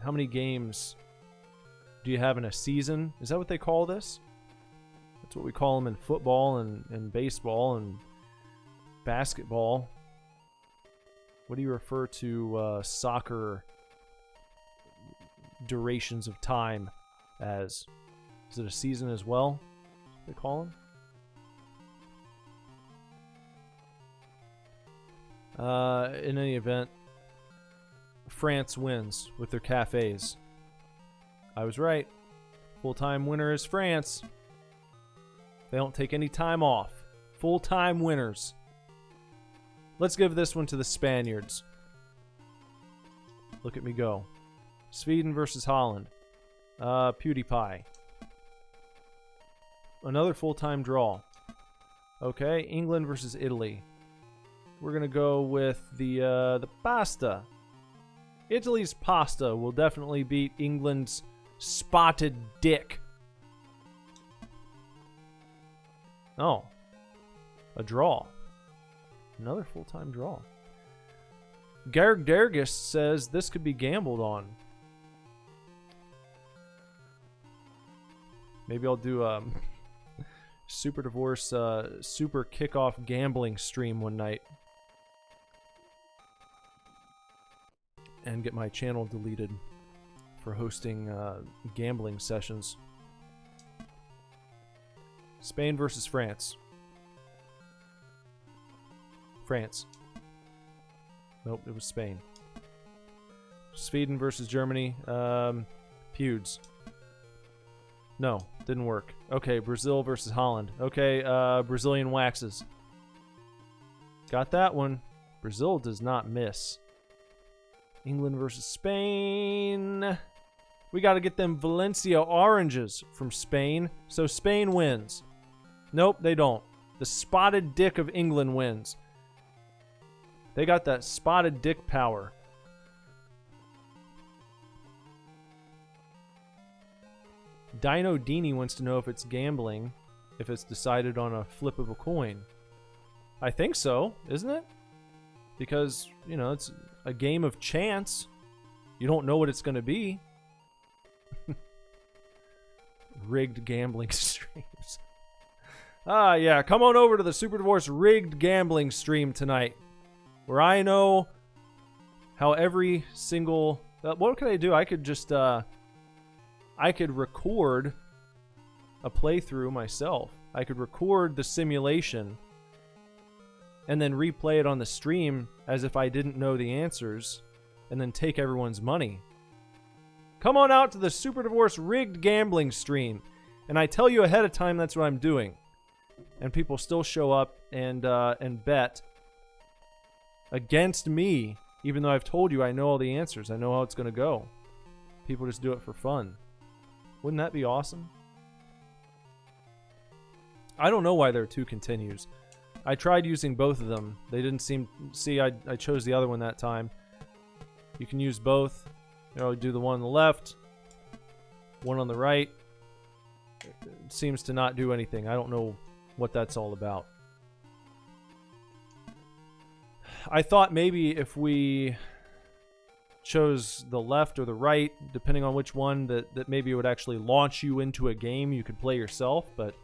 How many games do you have in a season? Is that what they call this? That's what we call them in football and baseball and basketball. What do you refer to soccer durations of time as? Is it a season as well? They call them? In any event, France wins with their cafes. I was right. Full-time winner is France. They don't take any time off. Full-time winners. Let's give this one to the Spaniards. Look at me go. Sweden versus Holland. PewDiePie. Another full-time draw. Okay, England versus Italy. We're gonna go with the pasta. Italy's pasta will definitely beat England's spotted dick. Oh, a draw. Another full-time draw. Garg Dergis says this could be gambled on. Maybe I'll do Super Divorce Super Kickoff gambling stream one night. And get my channel deleted for hosting gambling sessions. Spain versus France. France. Nope, it was Spain. Sweden versus Germany. Pewds. No, didn't work. Okay, Brazil versus Holland. Okay, Brazilian waxes. Got that one. Brazil does not miss. England versus Spain. We got to get them Valencia oranges from Spain, so Spain wins. Nope, they don't. The spotted dick of England wins. They got that spotted dick power. Dino Dini wants to know if it's gambling, if it's decided on a flip of a coin. I think so, isn't it? Because, you know, it's a game of chance. You don't know what it's going to be. Rigged gambling streams. Ah, yeah. Come on over to the Super Divorce rigged gambling stream tonight, where I know how every single... what could I do? I could just... I could record a playthrough myself. I could record the simulation and then replay it on the stream as if I didn't know the answers, and then take everyone's money. Come on out to the Super Divorce rigged gambling stream, and I tell you ahead of time that's what I'm doing. And people still show up and bet against me, even though I've told you I know all the answers. I know how it's going to go. People just do it for fun. Wouldn't that be awesome? I don't know why there are two continues. I tried using both of them. They didn't seem... See, I chose the other one that time. You can use both. You know, do the one on the left, one on the right. It seems to not do anything. I don't know what that's all about. I thought maybe if we chose the left or the right, depending on which one, that maybe it would actually launch you into a game you could play yourself, but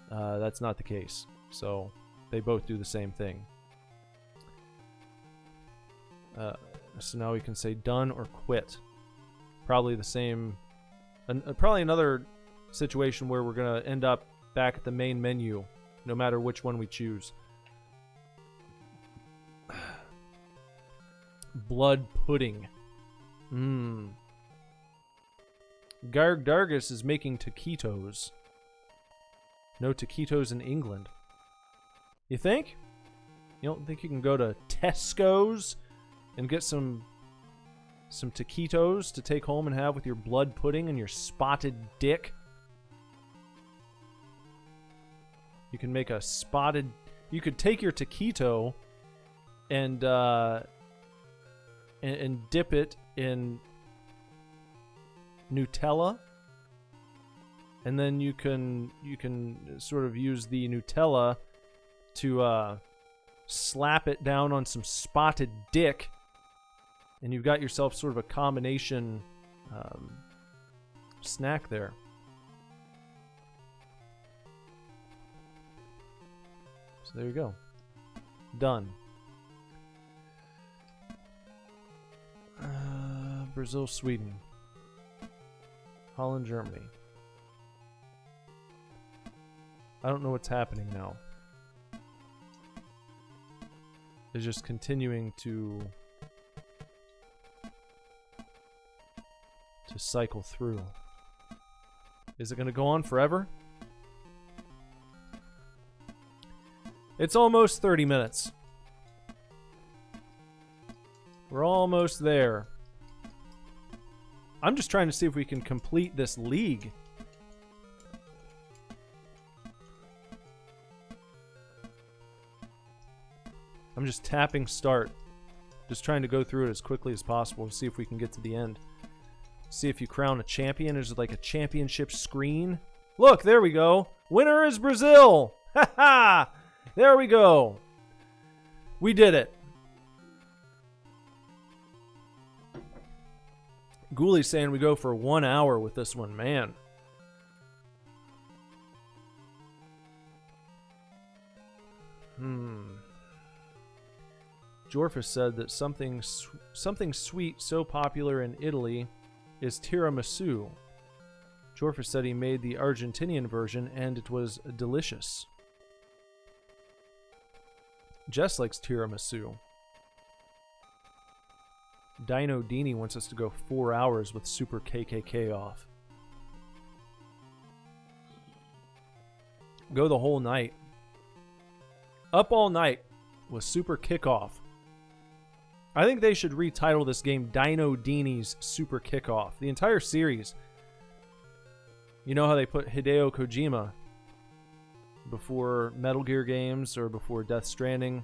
that's not the case. So they both do the same thing. So now we can say done or quit. Probably the same. Probably another situation where we're going to end up back at the main menu, no matter which one we choose. Blood pudding. Garg Dargus is making taquitos. No taquitos in England. You think? You don't think you can go to Tesco's and get some taquitos to take home and have with your blood pudding and your spotted dick? You can make a spotted... You could take your taquito and dip it in Nutella, and then you can sort of use the Nutella to slap it down on some spotted dick, and you've got yourself sort of a combination snack there. So there you go. Done. Brazil, Sweden. Holland, Germany. I don't know what's happening now. It's just continuing to cycle through. Is it going to go on forever? It's almost 30 minutes. We're almost there. I'm just trying to see if we can complete this league. I'm just tapping start. Just trying to go through it as quickly as possible to see if we can get to the end. See if you crown a champion. There's like a championship screen. Look, there we go. Winner is Brazil. Ha ha! There we go. We did it. Ghouly's saying we go for 1 hour with this one, man. Jorfus said that something sweet so popular in Italy is tiramisu. Jorfus said he made the Argentinian version and it was delicious. Jess likes tiramisu. Dino Dini wants us to go 4 hours with Super KKK off. Go the whole night. Up all night with Super Kickoff. I think they should retitle this game Dino Dini's Super Kickoff. The entire series. You know how they put Hideo Kojima before Metal Gear games or before Death Stranding?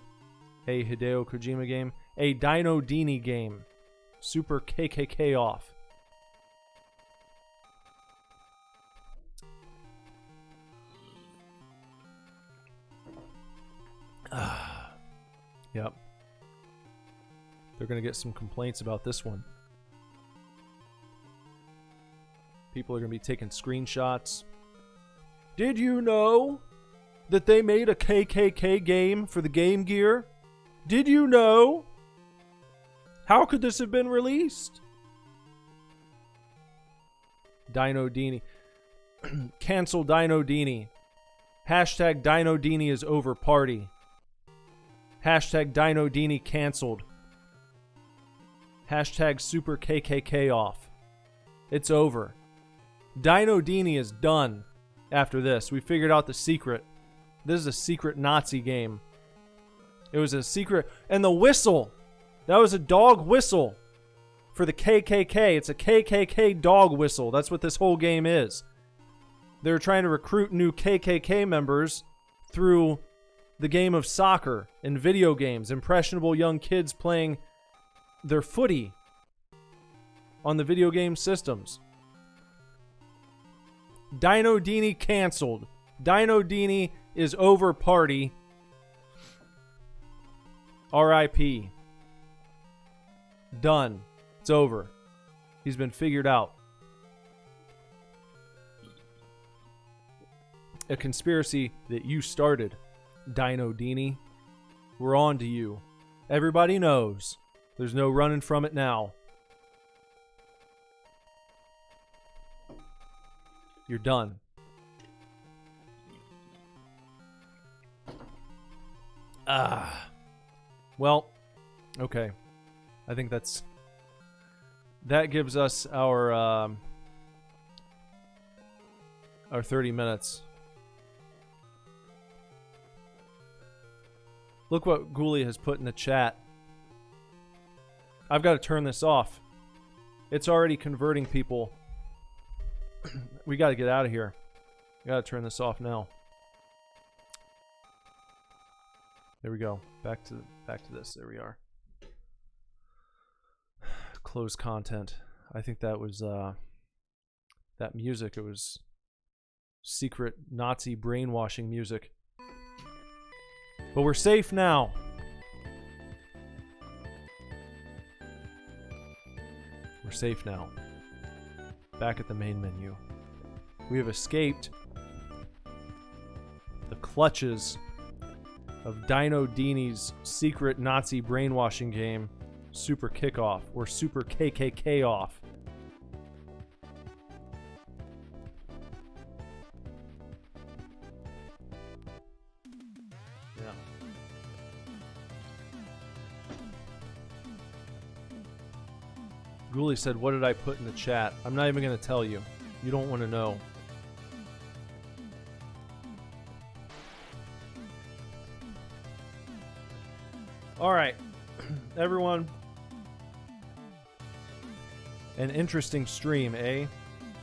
A Hideo Kojima game. A Dino Dini game. Super KKK off. Yep. They're going to get some complaints about this one. People are going to be taking screenshots. Did you know that they made a KKK game for the Game Gear? Did you know? How could this have been released? Dino Dini. Cancel Dino Dini. Hashtag Dino Dini is over party. Hashtag Dino Dini canceled. Hashtag Super KKK off. It's over. Dino Dini is done after this. We figured out the secret. This is a secret Nazi game. It was a secret. And the whistle. That was a dog whistle for the KKK. It's a KKK dog whistle. That's what this whole game is. They're trying to recruit new KKK members through the game of soccer and video games. Impressionable young kids playing their footy on the video game systems. Dino Dini canceled. Dino Dini is over party. R.I.P. Done. It's over. He's been figured out. A conspiracy that you started, Dino Dini. We're on to you. Everybody knows. There's no running from it now. You're done. Well, okay. I think that gives us our 30 minutes. Look what Ghoulie has put in the chat. I've got to turn this off. It's already converting people. We got to get out of here. I got to turn this off now. There we go. Back to this. There we are. Close content. I think that was that music. It was secret Nazi brainwashing music. But we're safe now. We're safe now. Back at the main menu. We have escaped the clutches of Dino Dini's secret Nazi brainwashing game, Super Kickoff, or Super KKK Off. Yeah. Ghoulie said, what did I put in the chat? I'm not even going to tell you. You don't want to know. Alright, everyone. An interesting stream, eh?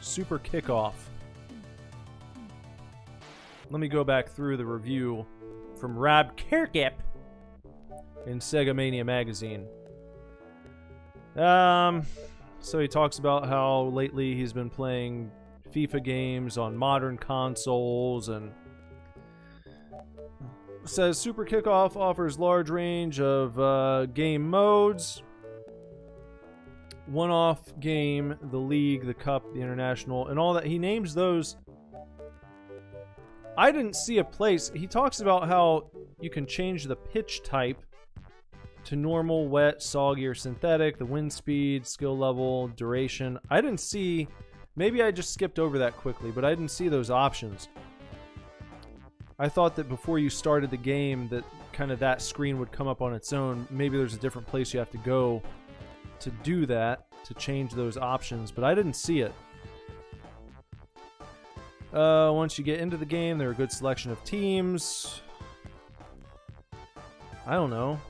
Super Kickoff. Let me go back through the review from Rab Kirkip in Sega Mania magazine. So he talks about how lately he's been playing FIFA games on modern consoles, and says Super Kickoff offers large range of game modes. One-off game, the league, the cup, the international, and all that. He names those. I didn't see a place. He talks about how you can change the pitch type to normal, wet, soggy, or synthetic, the wind speed, skill level, duration. I didn't see, maybe I just skipped over that quickly, but I didn't see those options. I thought that before you started the game that kind of that screen would come up on its own. Maybe there's a different place you have to go to do that, to change those options, but I didn't see it. Once you get into the game, there are a good selection of teams. I don't know.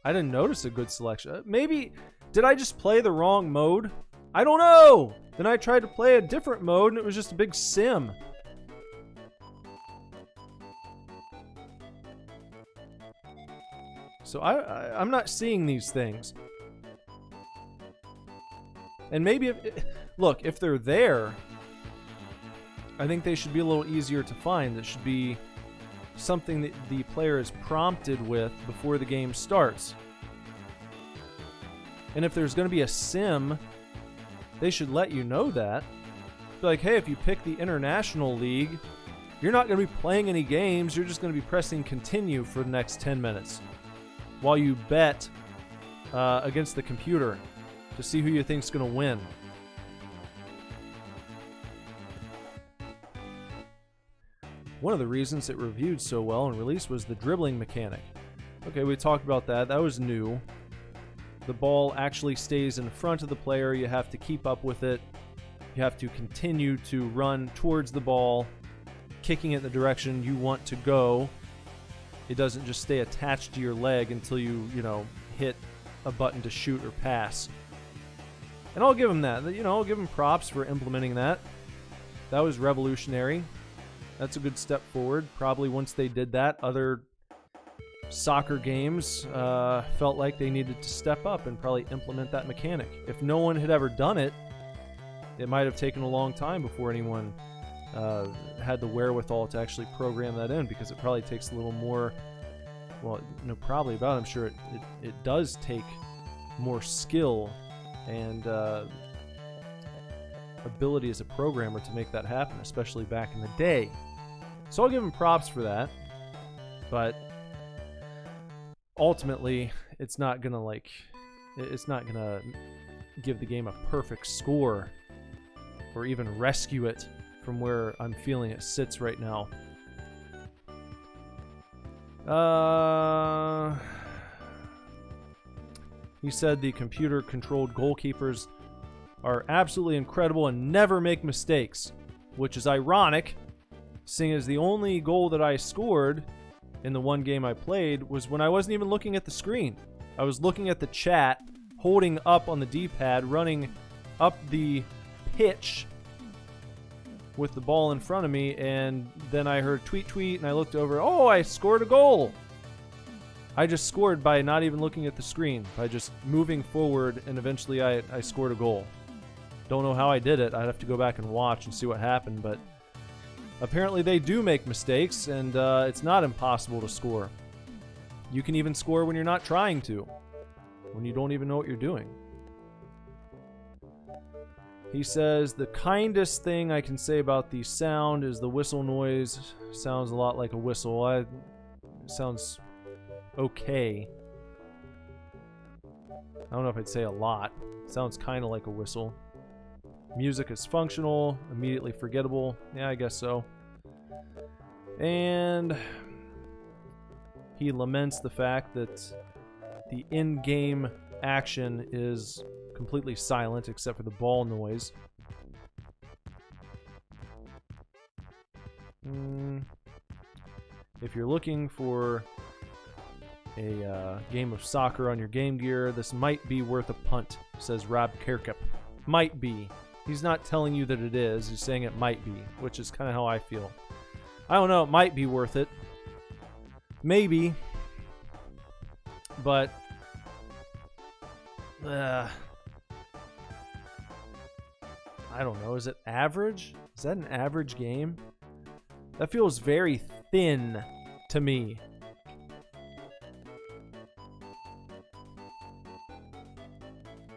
I didn't notice a good selection. Maybe, did I just play the wrong mode? I don't know! Then I tried to play a different mode and it was just a big sim. So I'm not seeing these things. And maybe, look, if they're there, I think they should be a little easier to find. That should be something that the player is prompted with before the game starts. And if there's going to be a sim, they should let you know that. Be like, hey, if you pick the International League, you're not going to be playing any games. You're just going to be pressing continue for the next 10 minutes while you bet against the computer to see who you think's going to win. One of the reasons it reviewed so well and released was the dribbling mechanic. Okay, we talked about that. That was new. The ball actually stays in front of the player. You have to keep up with it. You have to continue to run towards the ball, kicking it the direction you want to go. It doesn't just stay attached to your leg until you hit a button to shoot or pass. And I'll give him that. I'll give him props for implementing that. That was revolutionary. That's a good step forward. Probably once they did that, other soccer games felt like they needed to step up and probably implement that mechanic. If no one had ever done it, it might have taken a long time before anyone had the wherewithal to actually program that in, because it probably takes a little more, probably about, I'm sure it does take more skill and ability as a programmer to make that happen, especially back in the day. So I'll give him props for that, but ultimately it's not gonna give the game a perfect score or even rescue it from where I'm feeling it sits right now. He said the computer-controlled goalkeepers are absolutely incredible and never make mistakes, which is ironic, seeing as the only goal that I scored in the one game I played was when I wasn't even looking at the screen. I was looking at the chat, holding up on the D-pad, running up the pitch with the ball in front of me, and then I heard tweet, and I looked over, oh, I scored a goal! I just scored by not even looking at the screen, by just moving forward, and eventually I scored a goal. Don't know how I did it. I'd have to go back and watch and see what happened, but apparently they do make mistakes, and it's not impossible to score. You can even score when you're not trying to, when you don't even know what you're doing. He says, the kindest thing I can say about the sound is the whistle noise sounds a lot like a whistle. It sounds okay. I don't know if I'd say a lot. It sounds kind of like a whistle. Music is functional, immediately forgettable. Yeah, I guess so. And he laments the fact that the in-game action is completely silent except for the ball noise. If you're looking for a game of soccer on your Game Gear, this might be worth a punt, says Rob Kirkup. Might be. He's not telling you that it is, he's saying it might be, which is kind of how I feel. I don't know, it might be worth it. Maybe. But I don't know, is it average? Is that an average game? That feels very thin to me.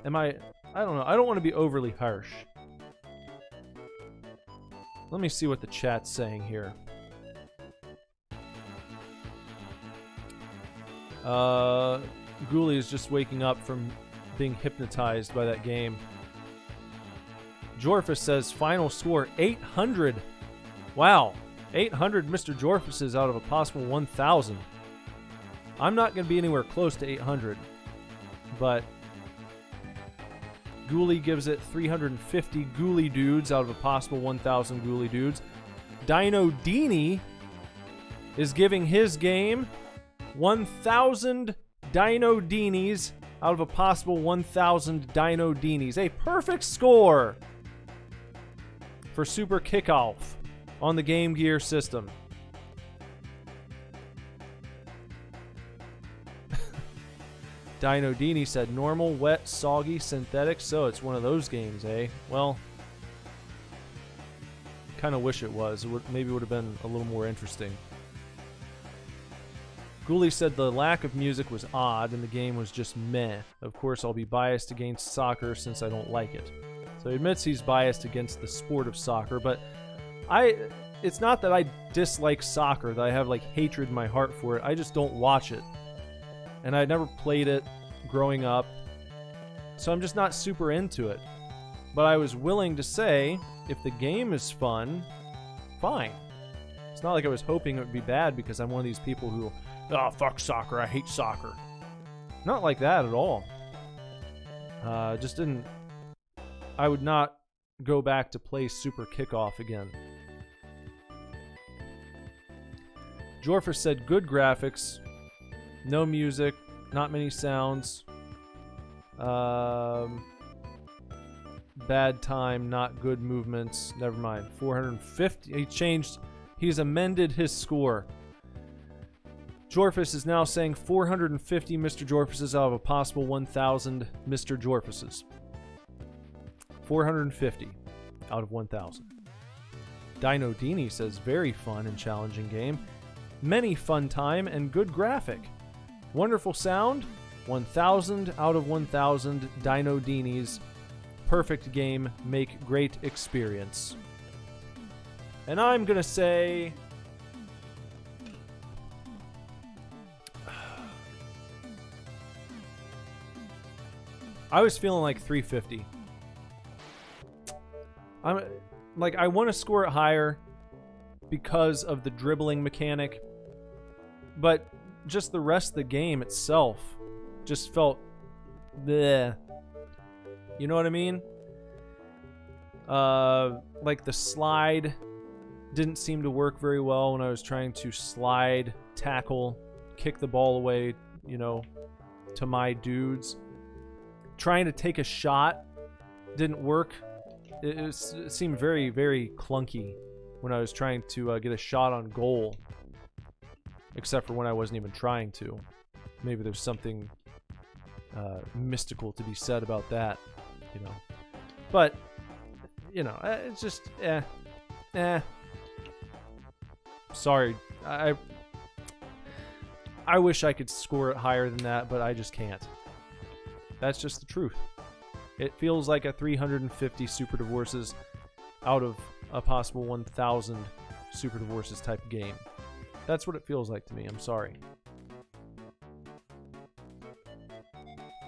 I don't know, I don't want to be overly harsh. Let me see what the chat's saying here. Ghoulie is just waking up from being hypnotized by that game. Jorfus says final score 800. Wow, 800 Mr. Jorfuses out of a possible 1,000. I'm not going to be anywhere close to 800, but Ghoulie gives it 350 Ghoulie dudes out of a possible 1,000 Ghoulie dudes. Dino Dini is giving his game 1,000 Dino Dinis out of a possible 1,000 Dino Dinis. A perfect score for Super Kickoff on the Game Gear system. Dino Dini said normal, wet, soggy, synthetic, so it's one of those games, eh? Well, kind of wish it was. Maybe would have been a little more interesting. Ghoulie said the lack of music was odd and the game was just meh. Of course, I'll be biased against soccer since I don't like it. So he admits he's biased against the sport of soccer, but it's not that I dislike soccer, that I have like hatred in my heart for it. I just don't watch it. And I never played it growing up, so I'm just not super into it. But I was willing to say, if the game is fun, fine. It's not like I was hoping it would be bad because I'm one of these people who, oh, fuck soccer, I hate soccer. Not like that at all. Just didn't... I would not go back to play Super Kickoff again. Jorfer said good graphics, no music, not many sounds. Bad time, not good movements. Never mind. 450. He's amended his score. Jorfus is now saying 450 Mr. Jorfuses out of a possible 1,000 Mr. Jorfuses. 450 out of 1,000. Dino Dini says very fun and challenging game. Many fun time and good graphic. Wonderful sound. 1,000 out of 1,000 Dino Dinis. Perfect game. Make great experience. And I'm going to say... I was feeling like 350. I want to score it higher because of the dribbling mechanic, but just the rest of the game itself just felt bleh. You know what I mean? Like the slide didn't seem to work very well when I was trying to slide, tackle, kick the ball away, you know, to my dudes. Trying to take a shot didn't work. It seemed very, very clunky when I was trying to get a shot on goal. Except for when I wasn't even trying to. Maybe there's something mystical to be said about that, you know. But, you know, it's just, Sorry, I wish I could score it higher than that, but I just can't. That's just the truth. It feels like a 350 Super Divorces out of a possible 1,000 Super Divorces type game. That's what it feels like to me. I'm sorry.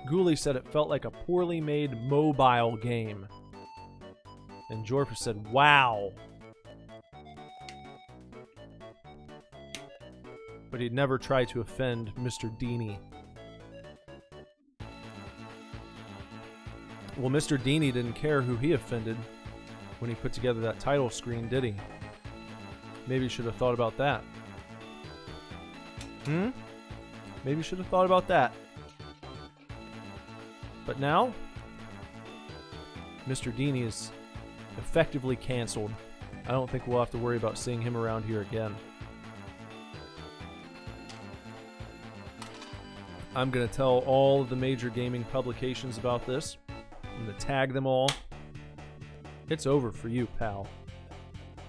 Ghoulie said it felt like a poorly made mobile game. And Jorfa said, wow. But he'd never try to offend Mr. Deeney. Well, Mr. Deeney didn't care who he offended when he put together that title screen, did he? Maybe he should have thought about that. Maybe he should have thought about that. But now, Mr. Deeney is effectively canceled. I don't think we'll have to worry about seeing him around here again. I'm going to tell all of the major gaming publications about this. I'm going to tag them all. It's over for you, pal.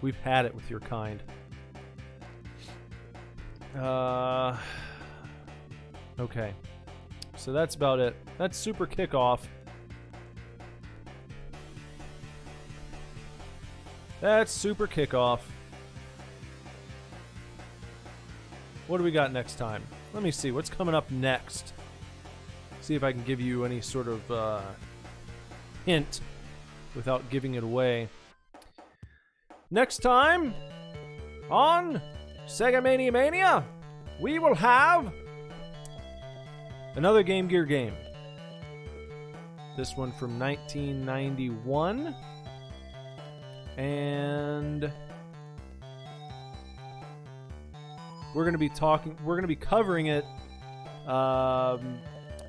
We've had it with your kind. Okay. So that's about it. That's Super Kickoff. That's Super Kickoff. What do we got next time? Let me see. What's coming up next? See if I can give you any sort of hint without giving it away. Next time on Sega Mania, we will have another Game Gear game. This one from 1991. And we're going to be covering it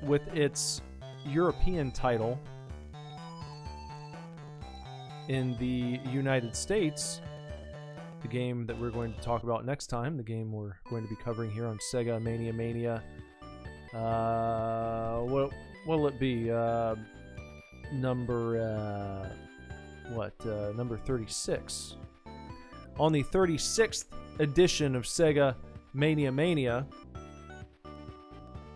with its European title in the United States. The game that we're going to talk about next time, the game we're going to be covering here on Sega Mania. What'll it be? Number 36. On the 36th edition of Sega Mania,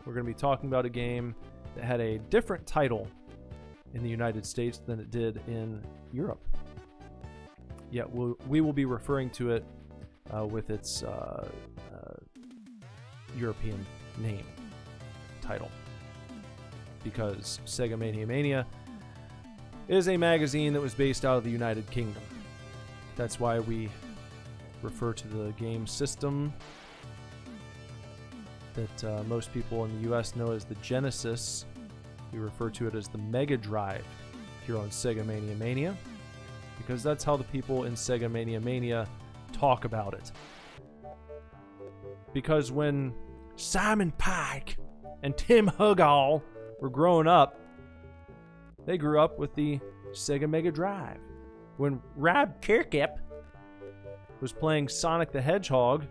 we're going to be talking about a game that had a different title in the United States than it did in Europe. Yet we will be referring to it with its European name title, because Sega Mania is a magazine that was based out of the United Kingdom. That's why we refer to the game system that most people in the US know as the Genesis. We refer to it as the Mega Drive here on Sega Mania, because that's how the people in Sega Mania talk about it. Because when Simon Pike and Tim Hugall were growing up, they grew up with the Sega Mega Drive. When Rob Kirkup was playing Sonic the Hedgehog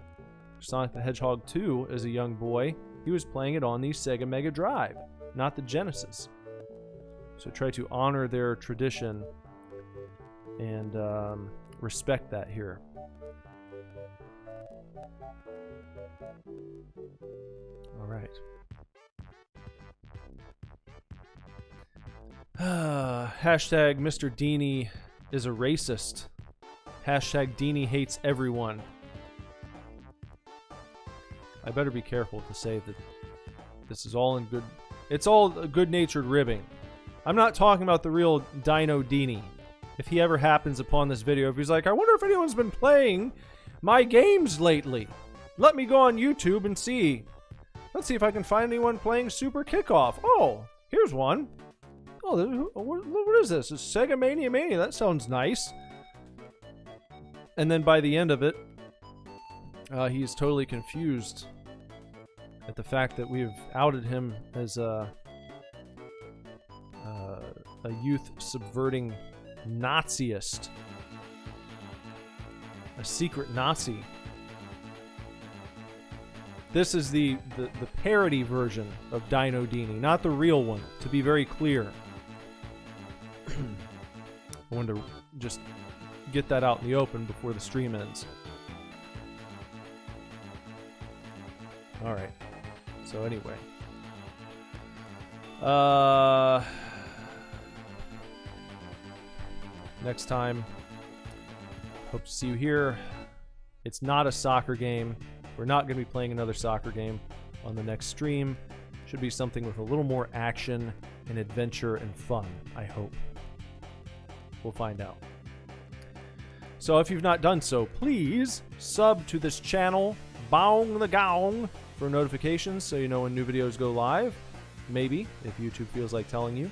2 as a young boy, he was playing it on the Sega Mega Drive, not the Genesis. So try to honor their tradition and respect that here. All right. Hashtag Mr. Deeney is a racist. Hashtag Deeney hates everyone. I better be careful to say that this is all in good... It's all good-natured ribbing. I'm not talking about the real Dino Deeney. If he ever happens upon this video, if he's like, I wonder if anyone's been playing my games lately. Let me go on YouTube and see. Let's see if I can find anyone playing Super Kickoff. Oh, here's one. Oh, what is this? It's Sega Mania. That sounds nice. And then by the end of it, he's totally confused at the fact that we've outed him as a youth subverting Naziist, a secret Nazi. This is the parody version of Dino Deeney, not the real one, to be very clear. I wanted to just get that out in the open before the stream ends. Alright. So anyway. next time. Hope to see you here. It's not a soccer game. We're not going to be playing another soccer game on the next stream. Should be something with a little more action and adventure and fun, I hope. We'll find out. So if you've not done so, please sub to this channel, bong the gong, for notifications so you know when new videos go live. Maybe, if YouTube feels like telling you.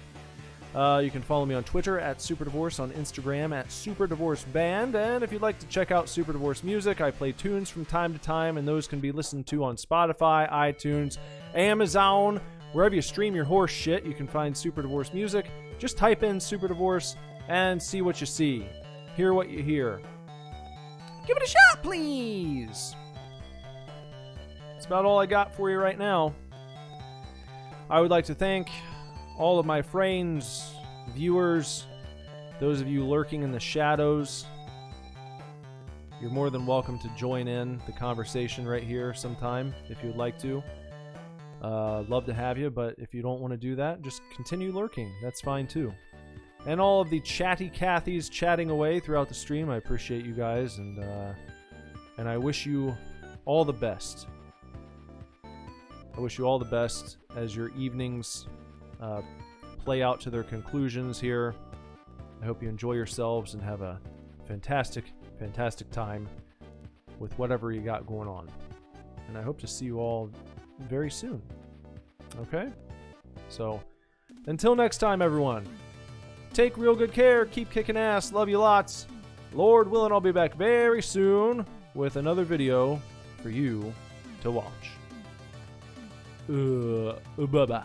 You can follow me on Twitter at SuperDivorce, on Instagram at SuperDivorceBand, and if you'd like to check out Super Divorce music, I play tunes from time to time, and those can be listened to on Spotify, iTunes, Amazon, wherever you stream your horse shit. You can find Super Divorce music. Just type in Super Divorce and see what you see. Hear what you hear. Give it a shot, please! That's about all I got for you right now. I would like to thank all of my friends, viewers, those of you lurking in the shadows. You're more than welcome to join in the conversation right here sometime if you'd like to. Love to have you, but if you don't want to do that, just continue lurking. That's fine too. And all of the chatty Cathys chatting away throughout the stream, I appreciate you guys, and I wish you all the best. I wish you all the best as your evenings play out to their conclusions here. I hope you enjoy yourselves and have a fantastic, fantastic time with whatever you got going on. And I hope to see you all very soon. Okay? So, until next time, everyone, take real good care, keep kicking ass, love you lots. Lord willing, I'll be back very soon with another video for you to watch. Bye-bye.